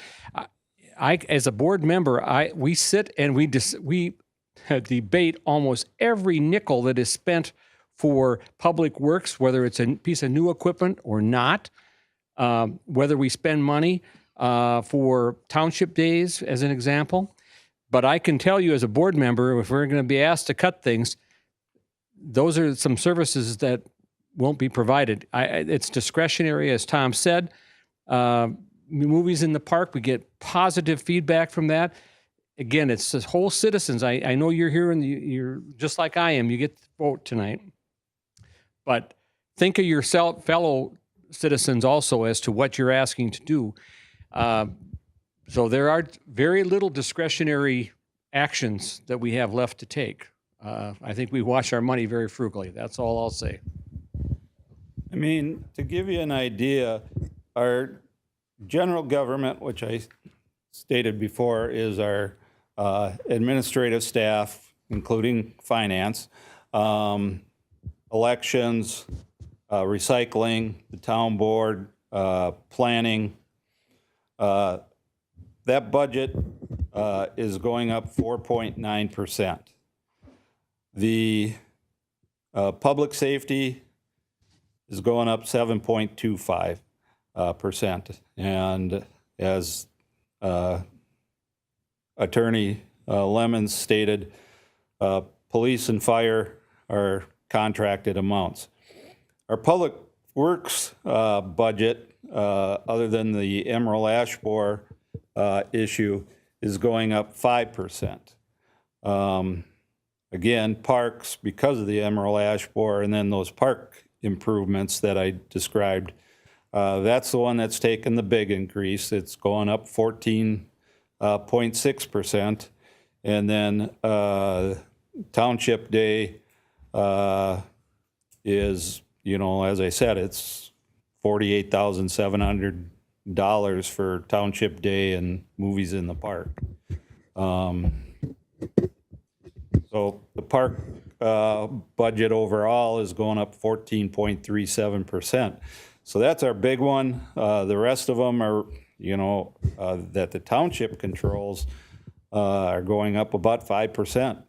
S13: I as a board member, we sit and we debate almost every nickel that is spent for public works, whether it's a piece of new equipment or not, whether we spend money for township days, as an example. But I can tell you as a board member, if we're going to be asked to cut things, those are some services that won't be provided. It's discretionary, as Tom said. Movies in the park, we get positive feedback from that. Again, it's the whole citizens. I know you're here and you're just like I am. You get to vote tonight. But think of your fellow citizens also as to what you're asking to do. So there are very little discretionary actions that we have left to take. I think we watch our money very frugally. That's all I'll say.
S3: I mean, to give you an idea, our general government, which I stated before, is our administrative staff, including finance, elections, recycling, the town board, planning. That budget is going up 4.9%. The public safety is going up 7.25%. And as Attorney Lemons stated, police and fire are contracted amounts. Our public works budget, other than the emerald ash borer issue, is going up 5%. Again, parks, because of the emerald ash borer and then those park improvements that I described, that's the one that's taken the big increase. It's going up 14.6%. And then Township Day is, as I said, it's $48,700 for Township Day and movies in the park. So the park budget overall is going up 14.37%. So that's our big one. The rest of them are, that the township controls are going up about 5%.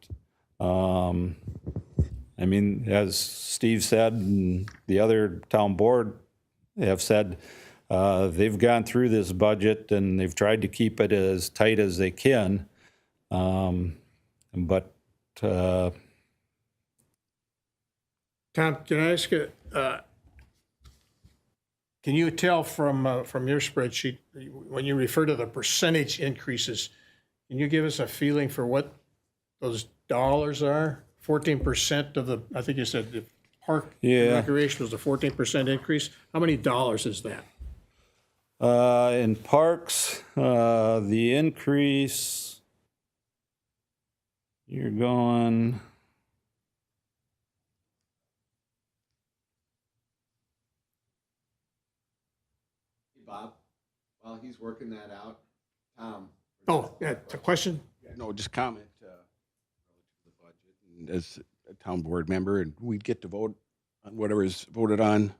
S3: I mean, as Steve said, and the other town board have said, they've gone through this budget and they've tried to keep it as tight as they can. But
S2: Tom, can I ask you, can you tell from your spreadsheet, when you refer to the percentage increases, can you give us a feeling for what those dollars are? 14% of the, I think you said the park recreation was a 14% increase. How many dollars is that?
S3: In parks, the increase, you're going...
S1: Bob, while he's working that out,
S2: Oh, yeah, a question?
S12: No, just comment relative to the budget. And as a town board member, and we'd get to vote on whatever is voted on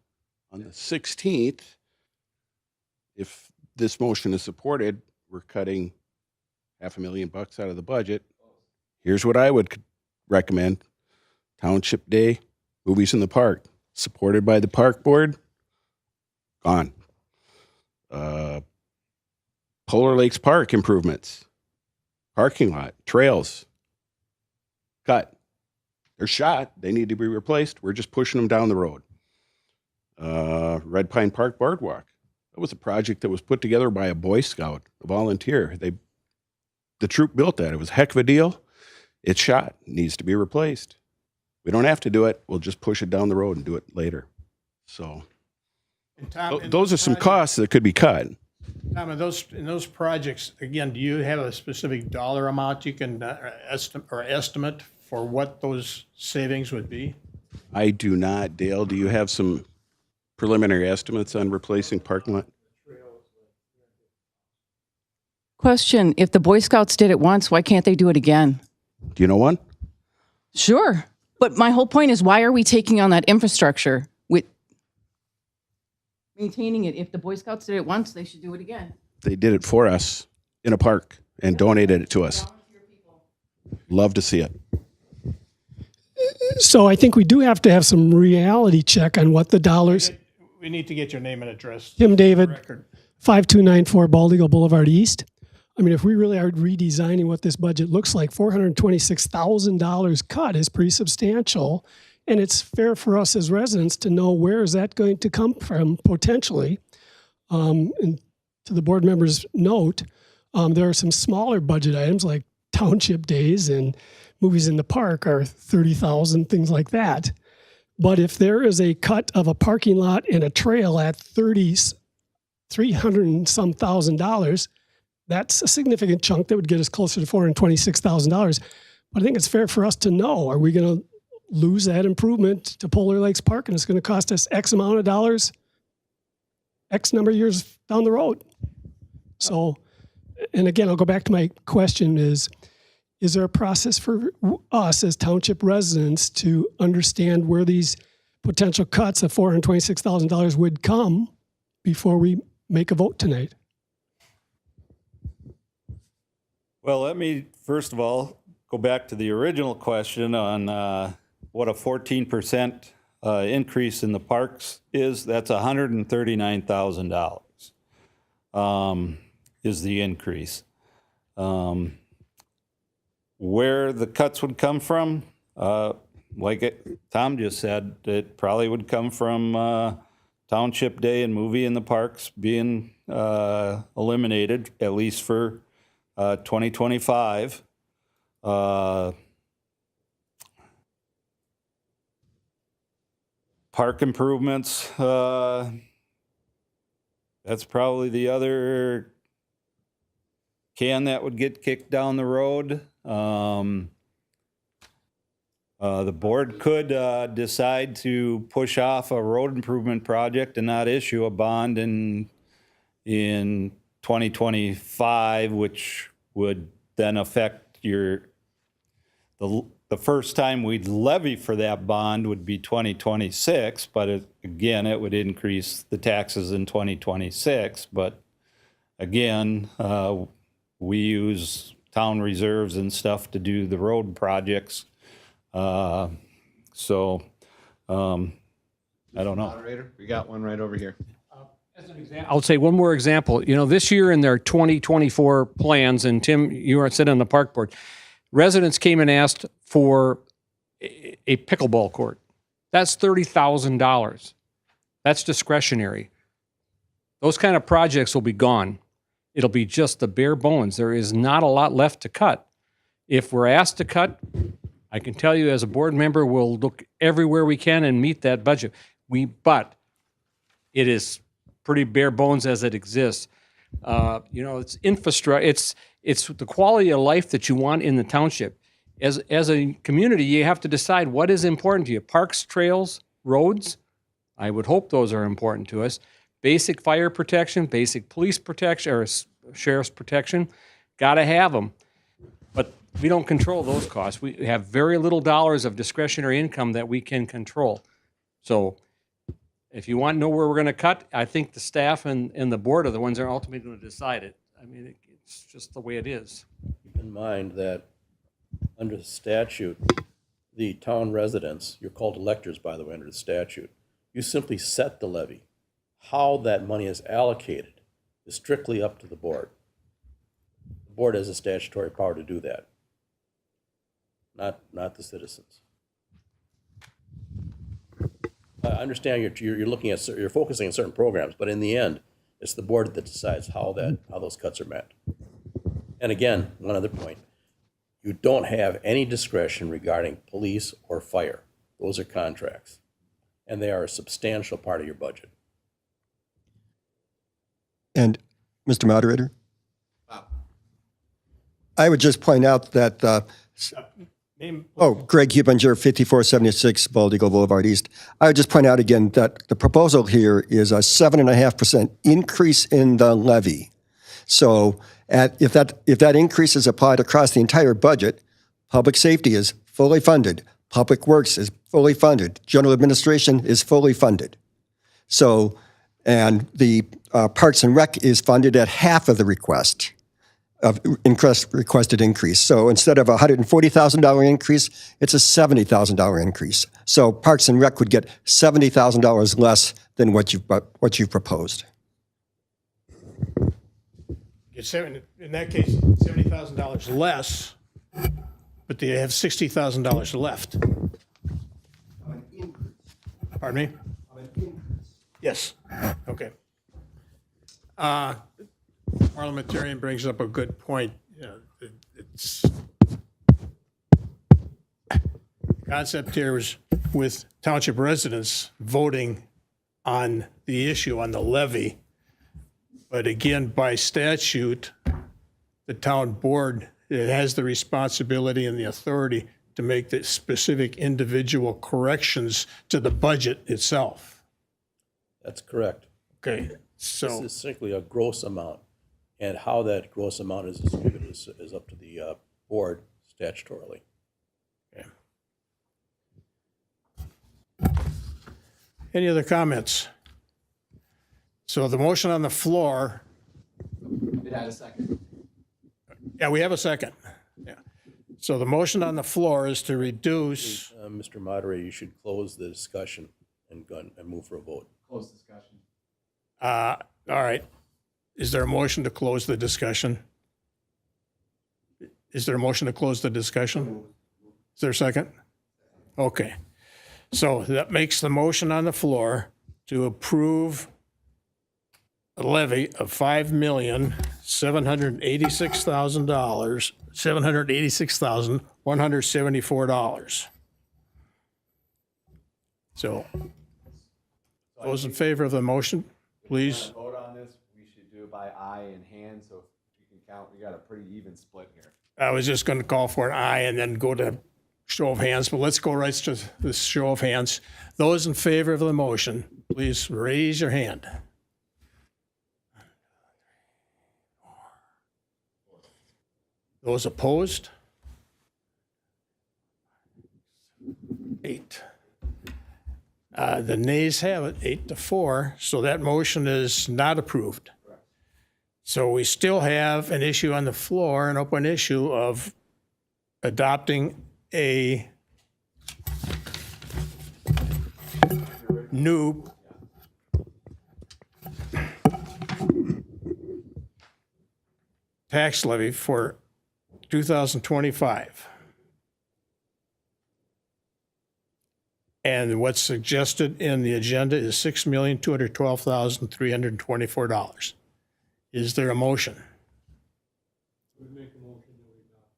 S12: the 16th. If this motion is supported, we're cutting $500,000 out of the budget. Here's what I would recommend. Township Day, movies in the park, supported by the park board, gone. Polar Lakes Park improvements, parking lot, trails, cut. They're shot. They need to be replaced. We're just pushing them down the road. Red Pine Park Boardwalk. That was a project that was put together by a Boy Scout, a volunteer. The troop built that. It was a heck of a deal. It's shot. It needs to be replaced. We don't have to do it. We'll just push it down the road and do it later. So
S2: And Tom,
S12: those are some costs that could be cut.
S2: Tom, in those projects, again, do you have a specific dollar amount you can estimate for what those savings would be?
S12: I do not. Dale, do you have some preliminary estimates on replacing parking lot?
S11: Question, if the Boy Scouts did it once, why can't they do it again?
S12: Do you know one?
S11: Sure. But my whole point is, why are we taking on that infrastructure with maintaining it? If the Boy Scouts did it once, they should do it again.
S12: They did it for us in a park and donated it to us. Love to see it.
S9: So I think we do have to have some reality check on what the dollars.
S2: We need to get your name and address.
S9: Tim David,
S2: Record.
S9: 5294 Bald Eagle Boulevard East. I mean, if we really are redesigning what this budget looks like, $426,000 cut is pretty substantial. And it's fair for us as residents to know where is that going to come from potentially. And to the board members' note, there are some smaller budget items like township days and movies in the park are $30,000, things like that. But if there is a cut of a parking lot and a trail at $300 and some $1,000, that's a significant chunk that would get us closer to $426,000. But I think it's fair for us to know, are we going to lose that improvement to Polar Lakes Park and it's going to cost us X amount of dollars, X number of years down the road? So, and again, I'll go back to my question is there a process for us as township residents to understand where these potential cuts of $426,000 would come before we make a vote tonight?
S3: Well, let me first of all go back to the original question on what a 14% increase in the parks is. That's $139,000 is the increase. Where the cuts would come from, Tom just said, it probably would come from Township Day and movie in the parks being eliminated, at least for 2025. Park improvements, that's probably the other can that would get kicked down the road. The board could decide to push off a road improvement project and not issue a bond in 2025, which would then affect the first time we'd levy for that bond would be 2026, but again, it would increase the taxes in 2026. But again, we use town reserves and stuff to do the road projects. I don't know.
S1: Moderator, we got one right over here.
S13: I'll say one more example. You know, this year in their 2024 plans, and Tim, you are sitting on the park board, residents came and asked for a pickleball court. That's $30,000. That's discretionary. Those kind of projects will be gone. It'll be just the bare bones. There is not a lot left to cut. If we're asked to cut, I can tell you as a board member, we'll look everywhere we can and meet that budget. But it is pretty bare bones as it exists. It's infrastructure. It's the quality of life that you want in the township. As a community, you have to decide what is important to you. Parks, trails, roads. I would hope those are important to us. Basic fire protection, basic police protection, or sheriff's protection. Got to have them. But we don't control those costs. We have very little dollars of discretionary income that we can control. So if you want to know where we're going to cut, I think the staff and the board are the ones that are ultimately going to decide it. I mean, it's just the way it is.
S14: Keep in mind that Under the statute, the town residents, you're called electors, by the way, under the statute, you simply set the levy. How that money is allocated is strictly up to the board. The board has a statutory power to do that, not the citizens. I understand you're looking at, you're focusing on certain programs, but in the end, it's the board that decides how those cuts are met. And again, one other point, you don't have any discretion regarding police or fire. Those are contracts, and they are a substantial part of your budget.
S5: And Mr. Moderator? I would just point out that, Greg Hubinger, 5476 Bald Eagle Boulevard East. I would just point out again that the proposal here is a 7.5% increase in the levy. So if that increase is applied across the entire budget, public safety is fully funded, public works is fully funded, general administration is fully funded. So, and the Parks and Rec is funded at half of the requested increase. So instead of a $140,000 increase, it's a $70,000 increase. So Parks and Rec would get $70,000 less than what you've proposed.
S2: It's in that case, $70,000 less, but they have $60,000 left. Pardon me? Yes. Okay. Parliamentarian brings up a good point. It's concept here is with township residents voting on the issue, on the levy. But again, by statute, the town board, it has the responsibility and the authority to make the specific individual corrections to the budget itself.
S14: That's correct.
S2: Okay, so.
S14: This is simply a gross amount, and how that gross amount is distributed is up to the board statutorily.
S2: Okay. Any other comments? So the motion on the floor.
S1: It had a second.
S2: Yeah, we have a second. Yeah. So the motion on the floor is to reduce.
S14: Mr. Moderator, you should close the discussion and move for a vote.
S1: Close discussion.
S2: All right. Is there a motion to close the discussion? Is there a motion to close the discussion? Is there a second? Okay. So that makes the motion on the floor to approve a levy of $786,174. So those in favor of the motion, please.
S1: Vote on this. We should do it by eye and hand. So if you can count, we got a pretty even split here.
S2: I was just going to call for an aye and then go to show of hands, but let's go right to this show of hands. Those in favor of the motion, please raise your hand. Those opposed? 8. The nays have it, 8-4, so that motion is not approved. So we still have an issue on the floor, an open issue of adopting a new tax levy for 2025. And what's suggested in the agenda is $6,212,324. Is there a motion?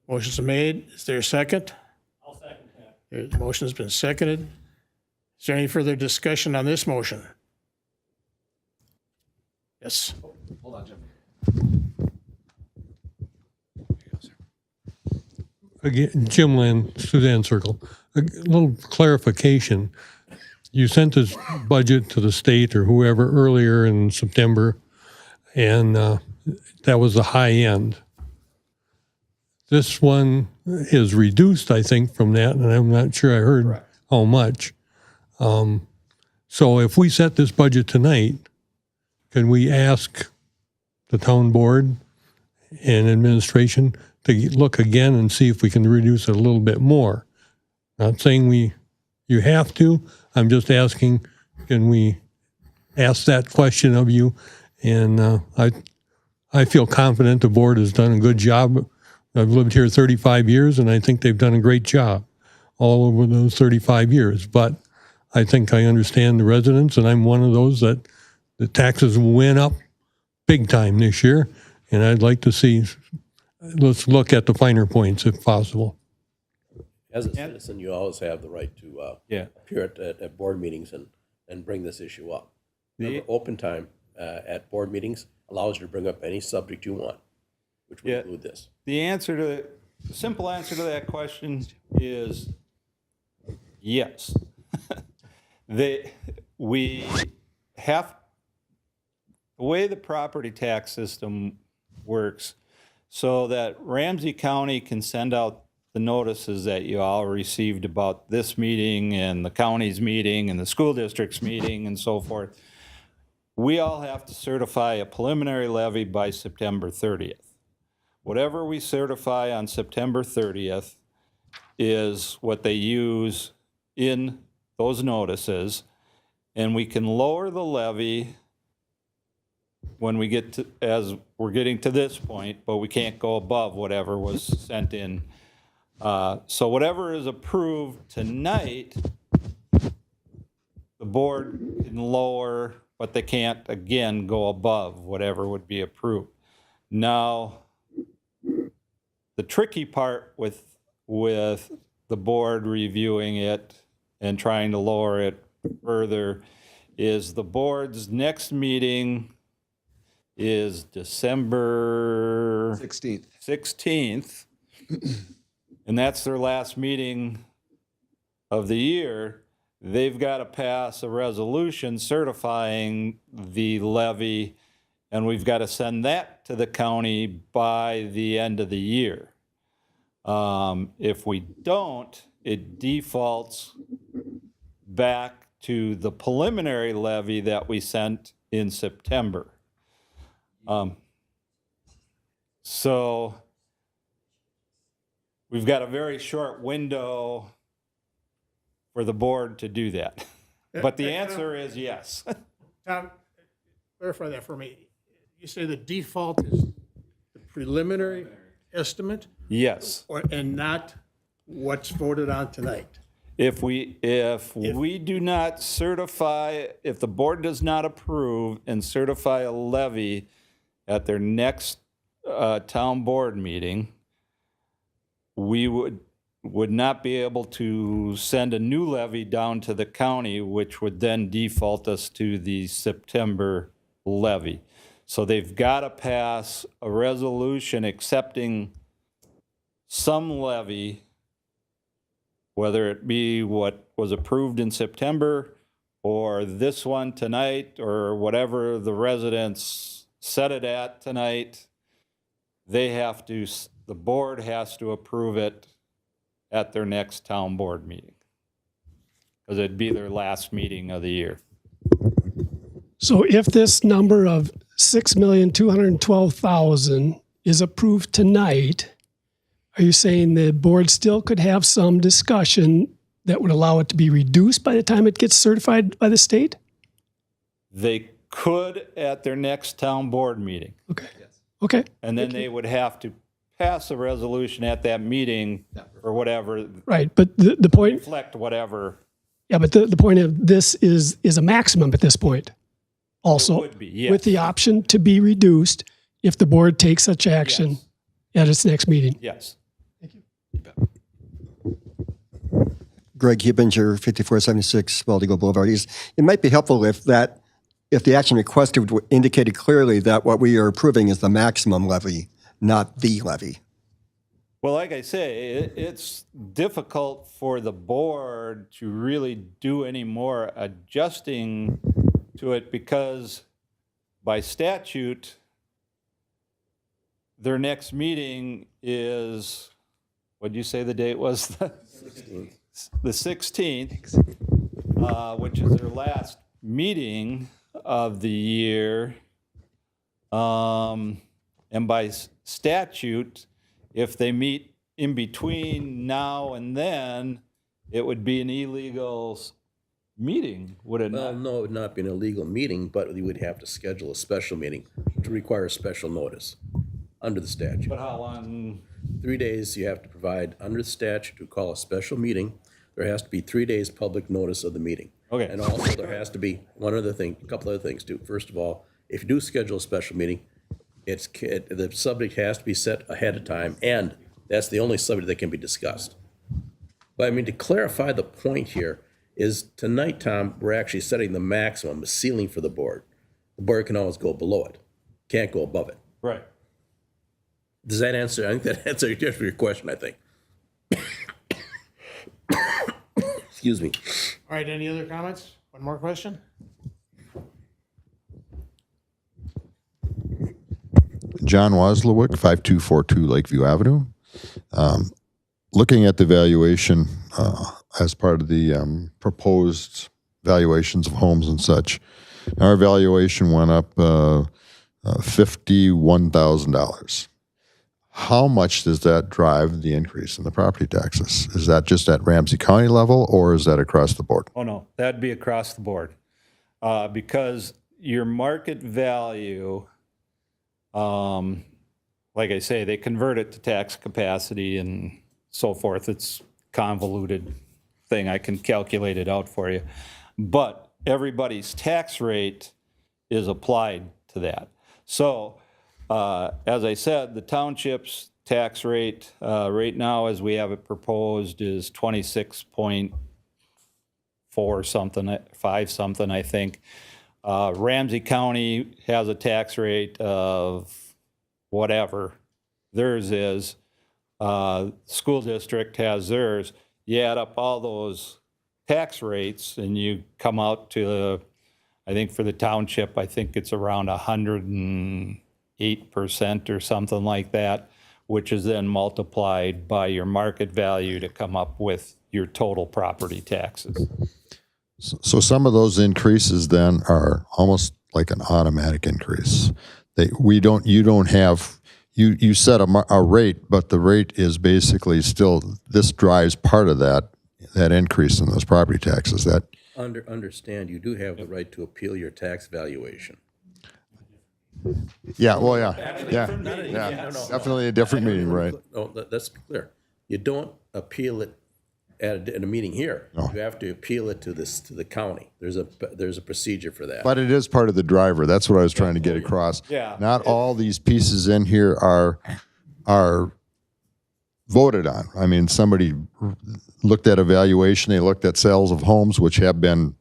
S2: Motion's made. Is there a second? I'll second that. The motion has been seconded. Is there any further discussion on this motion? Yes.
S1: Hold on, Jim.
S7: Again, Jim Land, Suzanne Circle. A little clarification. You sent this budget to the state or whoever earlier in September, and that was the high end. This one is reduced, I think, from that, and I'm not sure I heard how much. So if we set this budget tonight, can we ask the town board and administration to look again and see if we can reduce it a little bit more. Not saying you have to. I'm just asking, can we ask that question of you? And I feel confident the board has done a good job. I've lived here 35 years, and I think they've done a great job all over those 35 years. But I think I understand the residents, and I'm one of those that the taxes went up big time this year, and I'd like to see, let's look at the finer points if possible.
S14: As a citizen, you always have the right to appear at board meetings and bring this issue up. Remember, open time at board meetings allows you to bring up any subject you want, which would include this.
S3: The simple answer to that question is yes. The way the property tax system works, so that Ramsey County can send out the notices that you all received about this meeting and the county's meeting and the school district's meeting and so forth, we all have to certify a preliminary levy by September 30th. Whatever we certify on September 30th is what they use in those notices, and we can lower the levy when we get to, as we're getting to this point, but we can't go above whatever was sent in. So whatever is approved tonight, the board can lower, but they can't, again, go above whatever would be approved. Now, the tricky part with the board reviewing it and trying to lower it further is the board's next meeting is December 16th, and that's their last meeting of the year. They've got to pass a resolution certifying the levy, and we've got to send that to the county by the end of the year. If we don't, it defaults back to the preliminary levy that we sent in September. So we've got a very short window for the board to do that. But the answer is yes.
S2: Tom, clarify that for me. You say the default is the preliminary estimate?
S3: Yes.
S2: And not what's voted on tonight?
S3: If we do not certify, if the board does not approve and certify a levy at their next town board meeting, we would not be able to send a new levy down to the county, which would then default us to the September levy. So they've got to pass a resolution accepting some levy, whether it be what was approved in September or this one tonight or whatever the residents set it at tonight. The board has to approve it at their next town board meeting, because it'd be their last meeting of the year.
S9: So if this number of 6,212,000 is approved tonight, are you saying the board still could have some discussion that would allow it to be reduced by the time it gets certified by the state?
S3: They could at their next town board meeting.
S9: Okay. Okay.
S3: And then they would have to pass a resolution at that meeting or whatever.
S9: Right. But the point,
S3: reflect whatever.
S9: yeah, but the point of this is a maximum at this point. Also,
S3: It would be, yes.
S9: with the option to be reduced if the board takes such action at its next meeting.
S3: Yes.
S5: Greg Hubinger, 5476 Baldigo Boulevard East. It might be helpful if the action requested indicated clearly that what we are approving is the maximum levy, not the levy.
S3: Well, like I say, it's difficult for the board to really do any more adjusting to it, because by statute, their next meeting is, what did you say the date was? The 16th, which is their last meeting of the year. And by statute, If they meet in between now and then, it would be an illegal meeting, would it
S14: Well,
S3: not?
S14: no, it would not be an illegal meeting, but you would have to schedule a special meeting to require a special notice under the statute.
S3: But how long?
S14: 3 days you have to provide under the statute to call a special meeting. There has to be 3 days public notice of the meeting.
S3: Okay.
S14: And also there has to be a couple other things too. First of all, if you do schedule a special meeting, the subject has to be set ahead of time, and that's the only subject that can be discussed. But I mean, to clarify the point here is tonight, Tom, we're actually setting the maximum, the ceiling for the board. The board can always go below it, can't go above it.
S3: Right.
S14: Does that answer? I think that answers your question, I think. Excuse me.
S2: All right, any other comments? One more question?
S15: John Waslewick, 5242 Lakeview Avenue. Looking at the valuation as part of the proposed valuations of homes and such, our valuation went up $51,000. How much does that drive the increase in the property taxes? Is that just at Ramsey County level, or is that across the board?
S3: Oh, no, that'd be across the board. Because your market value, like I say, they convert it to tax capacity and so forth. It's convoluted thing. I can calculate it out for you. But everybody's tax rate is applied to that. So, as I said, the township's tax rate right now, as we have it proposed, is 26.4 something, 5 something, I think. Ramsey County has a tax rate of whatever theirs is. School district has theirs. You add up all those tax rates and you come out to, I think for the township, I think it's around 108% or something like that, which is then multiplied by your market value to come up with your total property taxes.
S15: So some of those increases then are almost like an automatic increase. You set a rate, but the rate is basically still, this drives part of that increase in those property taxes. That
S14: Understand, you do have the right to appeal your tax valuation.
S15: Yeah, well, yeah,
S14: No.
S15: definitely a different meeting, right?
S14: No, let's be clear. You don't appeal it in a meeting here.
S15: No.
S14: You have to appeal it to the county. There's a procedure for that.
S15: But it is part of the driver. That's what I was trying to get across.
S3: Yeah.
S15: Not all these pieces in here are voted on. I mean, somebody looked at a valuation. They looked at sales of homes, which have been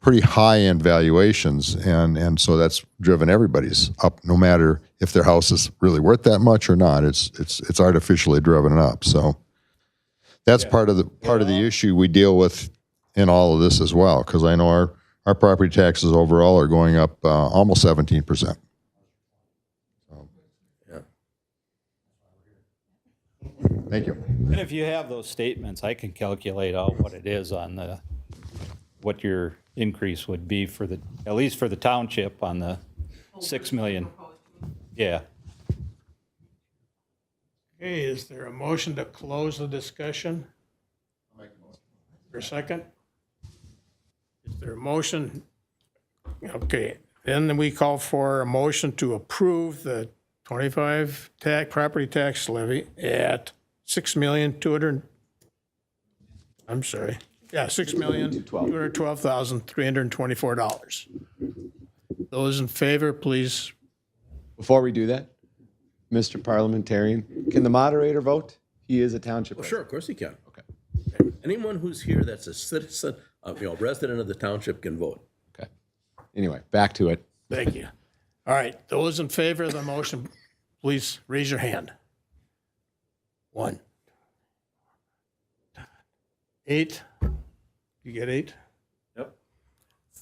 S15: pretty high-end valuations, and so that's driven everybody's up, no matter if their house is really worth that much or not. It's artificially driven up. So that's part of the issue we deal with in all of this as well, because I know our property taxes overall are going up almost 17%.
S14: Yeah.
S15: Thank you.
S3: And if you have those statements, I can calculate out what it is on what your increase would be at least for the township on the 6 million. Yeah.
S2: Okay, is there a motion to close the discussion? For a second? Is there a motion? Okay, then we call for a motion to approve the 25 property tax levy at $6,212,324. Those in favor, please.
S1: Before we do that, Mr. Parliamentarian, can the moderator vote? He is a township
S14: Well, sure, of course you can.
S1: Okay.
S14: Anyone who's here that's a citizen, resident of the township can vote.
S1: Okay. Anyway, back to it.
S2: Thank you. All right, those in favor of the motion, please raise your hand. 1. 8. You get 8?
S3: Yep.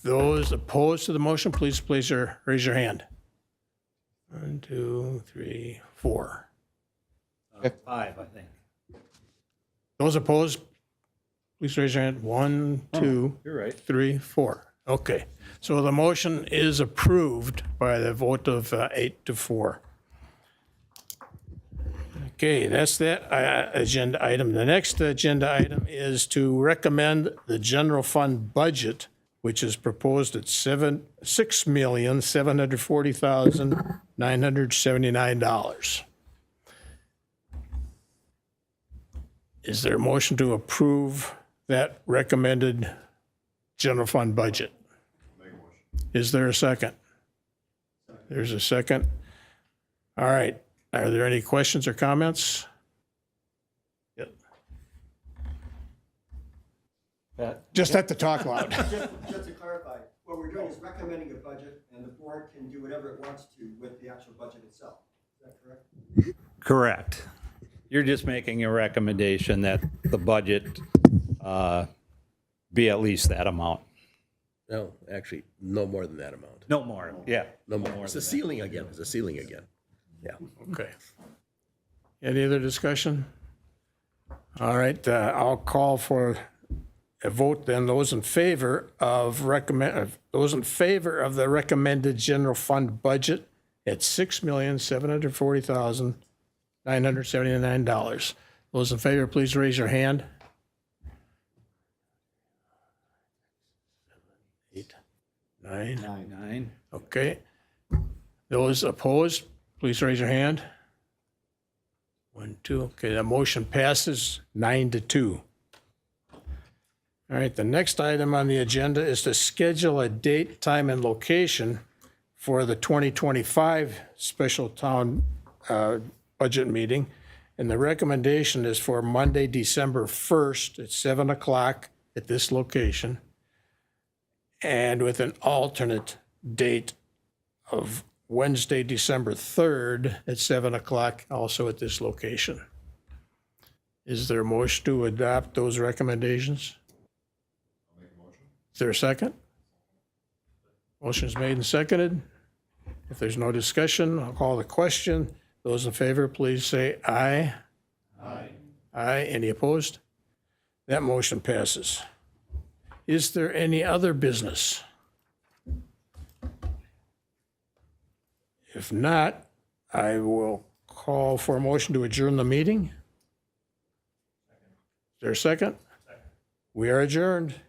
S2: Those opposed to the motion, please raise your hand. 1, 2, 3, 4.
S3: 5, I think.
S2: Those opposed, please raise your hand. 1, 2,
S3: You're right.
S2: 3, 4. Okay, so the motion is approved by the vote of 8 to 4. Okay, that's that agenda item. The next agenda item is to recommend the general fund budget, which is proposed at $6,740,979. Is there a motion to approve that recommended general fund budget? Is there a second? There's a second. All right. Are there any questions or comments? Yep. Just have to talk loud.
S5: Just to clarify, what we're doing is recommending a budget, and the board can do whatever it wants to with the actual budget itself. Is that correct?
S3: Correct. You're just making a recommendation that the budget be at least that amount.
S14: No, actually, no more than that amount.
S3: No more. Yeah.
S14: No more. It's a ceiling again. It's a ceiling again. Yeah.
S2: Okay. Any other discussion? All right, I'll call for a vote then. Those in favor of the recommended general fund budget at $6,740,979. Those in favor, please raise your hand. 8, 9.
S3: 9.
S2: Okay. Those opposed, please raise your hand. 1, 2. Okay, that motion passes 9-2. All right, the next item on the agenda is to schedule a date, time, and location for the 2025 special town budget meeting. And the recommendation is for Monday, December 1st at 7 o'clock at this location, and with an alternate date of Wednesday, December 3rd at 7 o'clock, also at this location. Is there a motion to adopt those recommendations? Is there a second? Motion is made and seconded. If there's no discussion, I'll call the question. Those in favor, please say aye. Aye. Aye. Any opposed? That motion passes. Is there any other business? If not, I will call for a motion to adjourn the meeting. Is there a second? We are adjourned.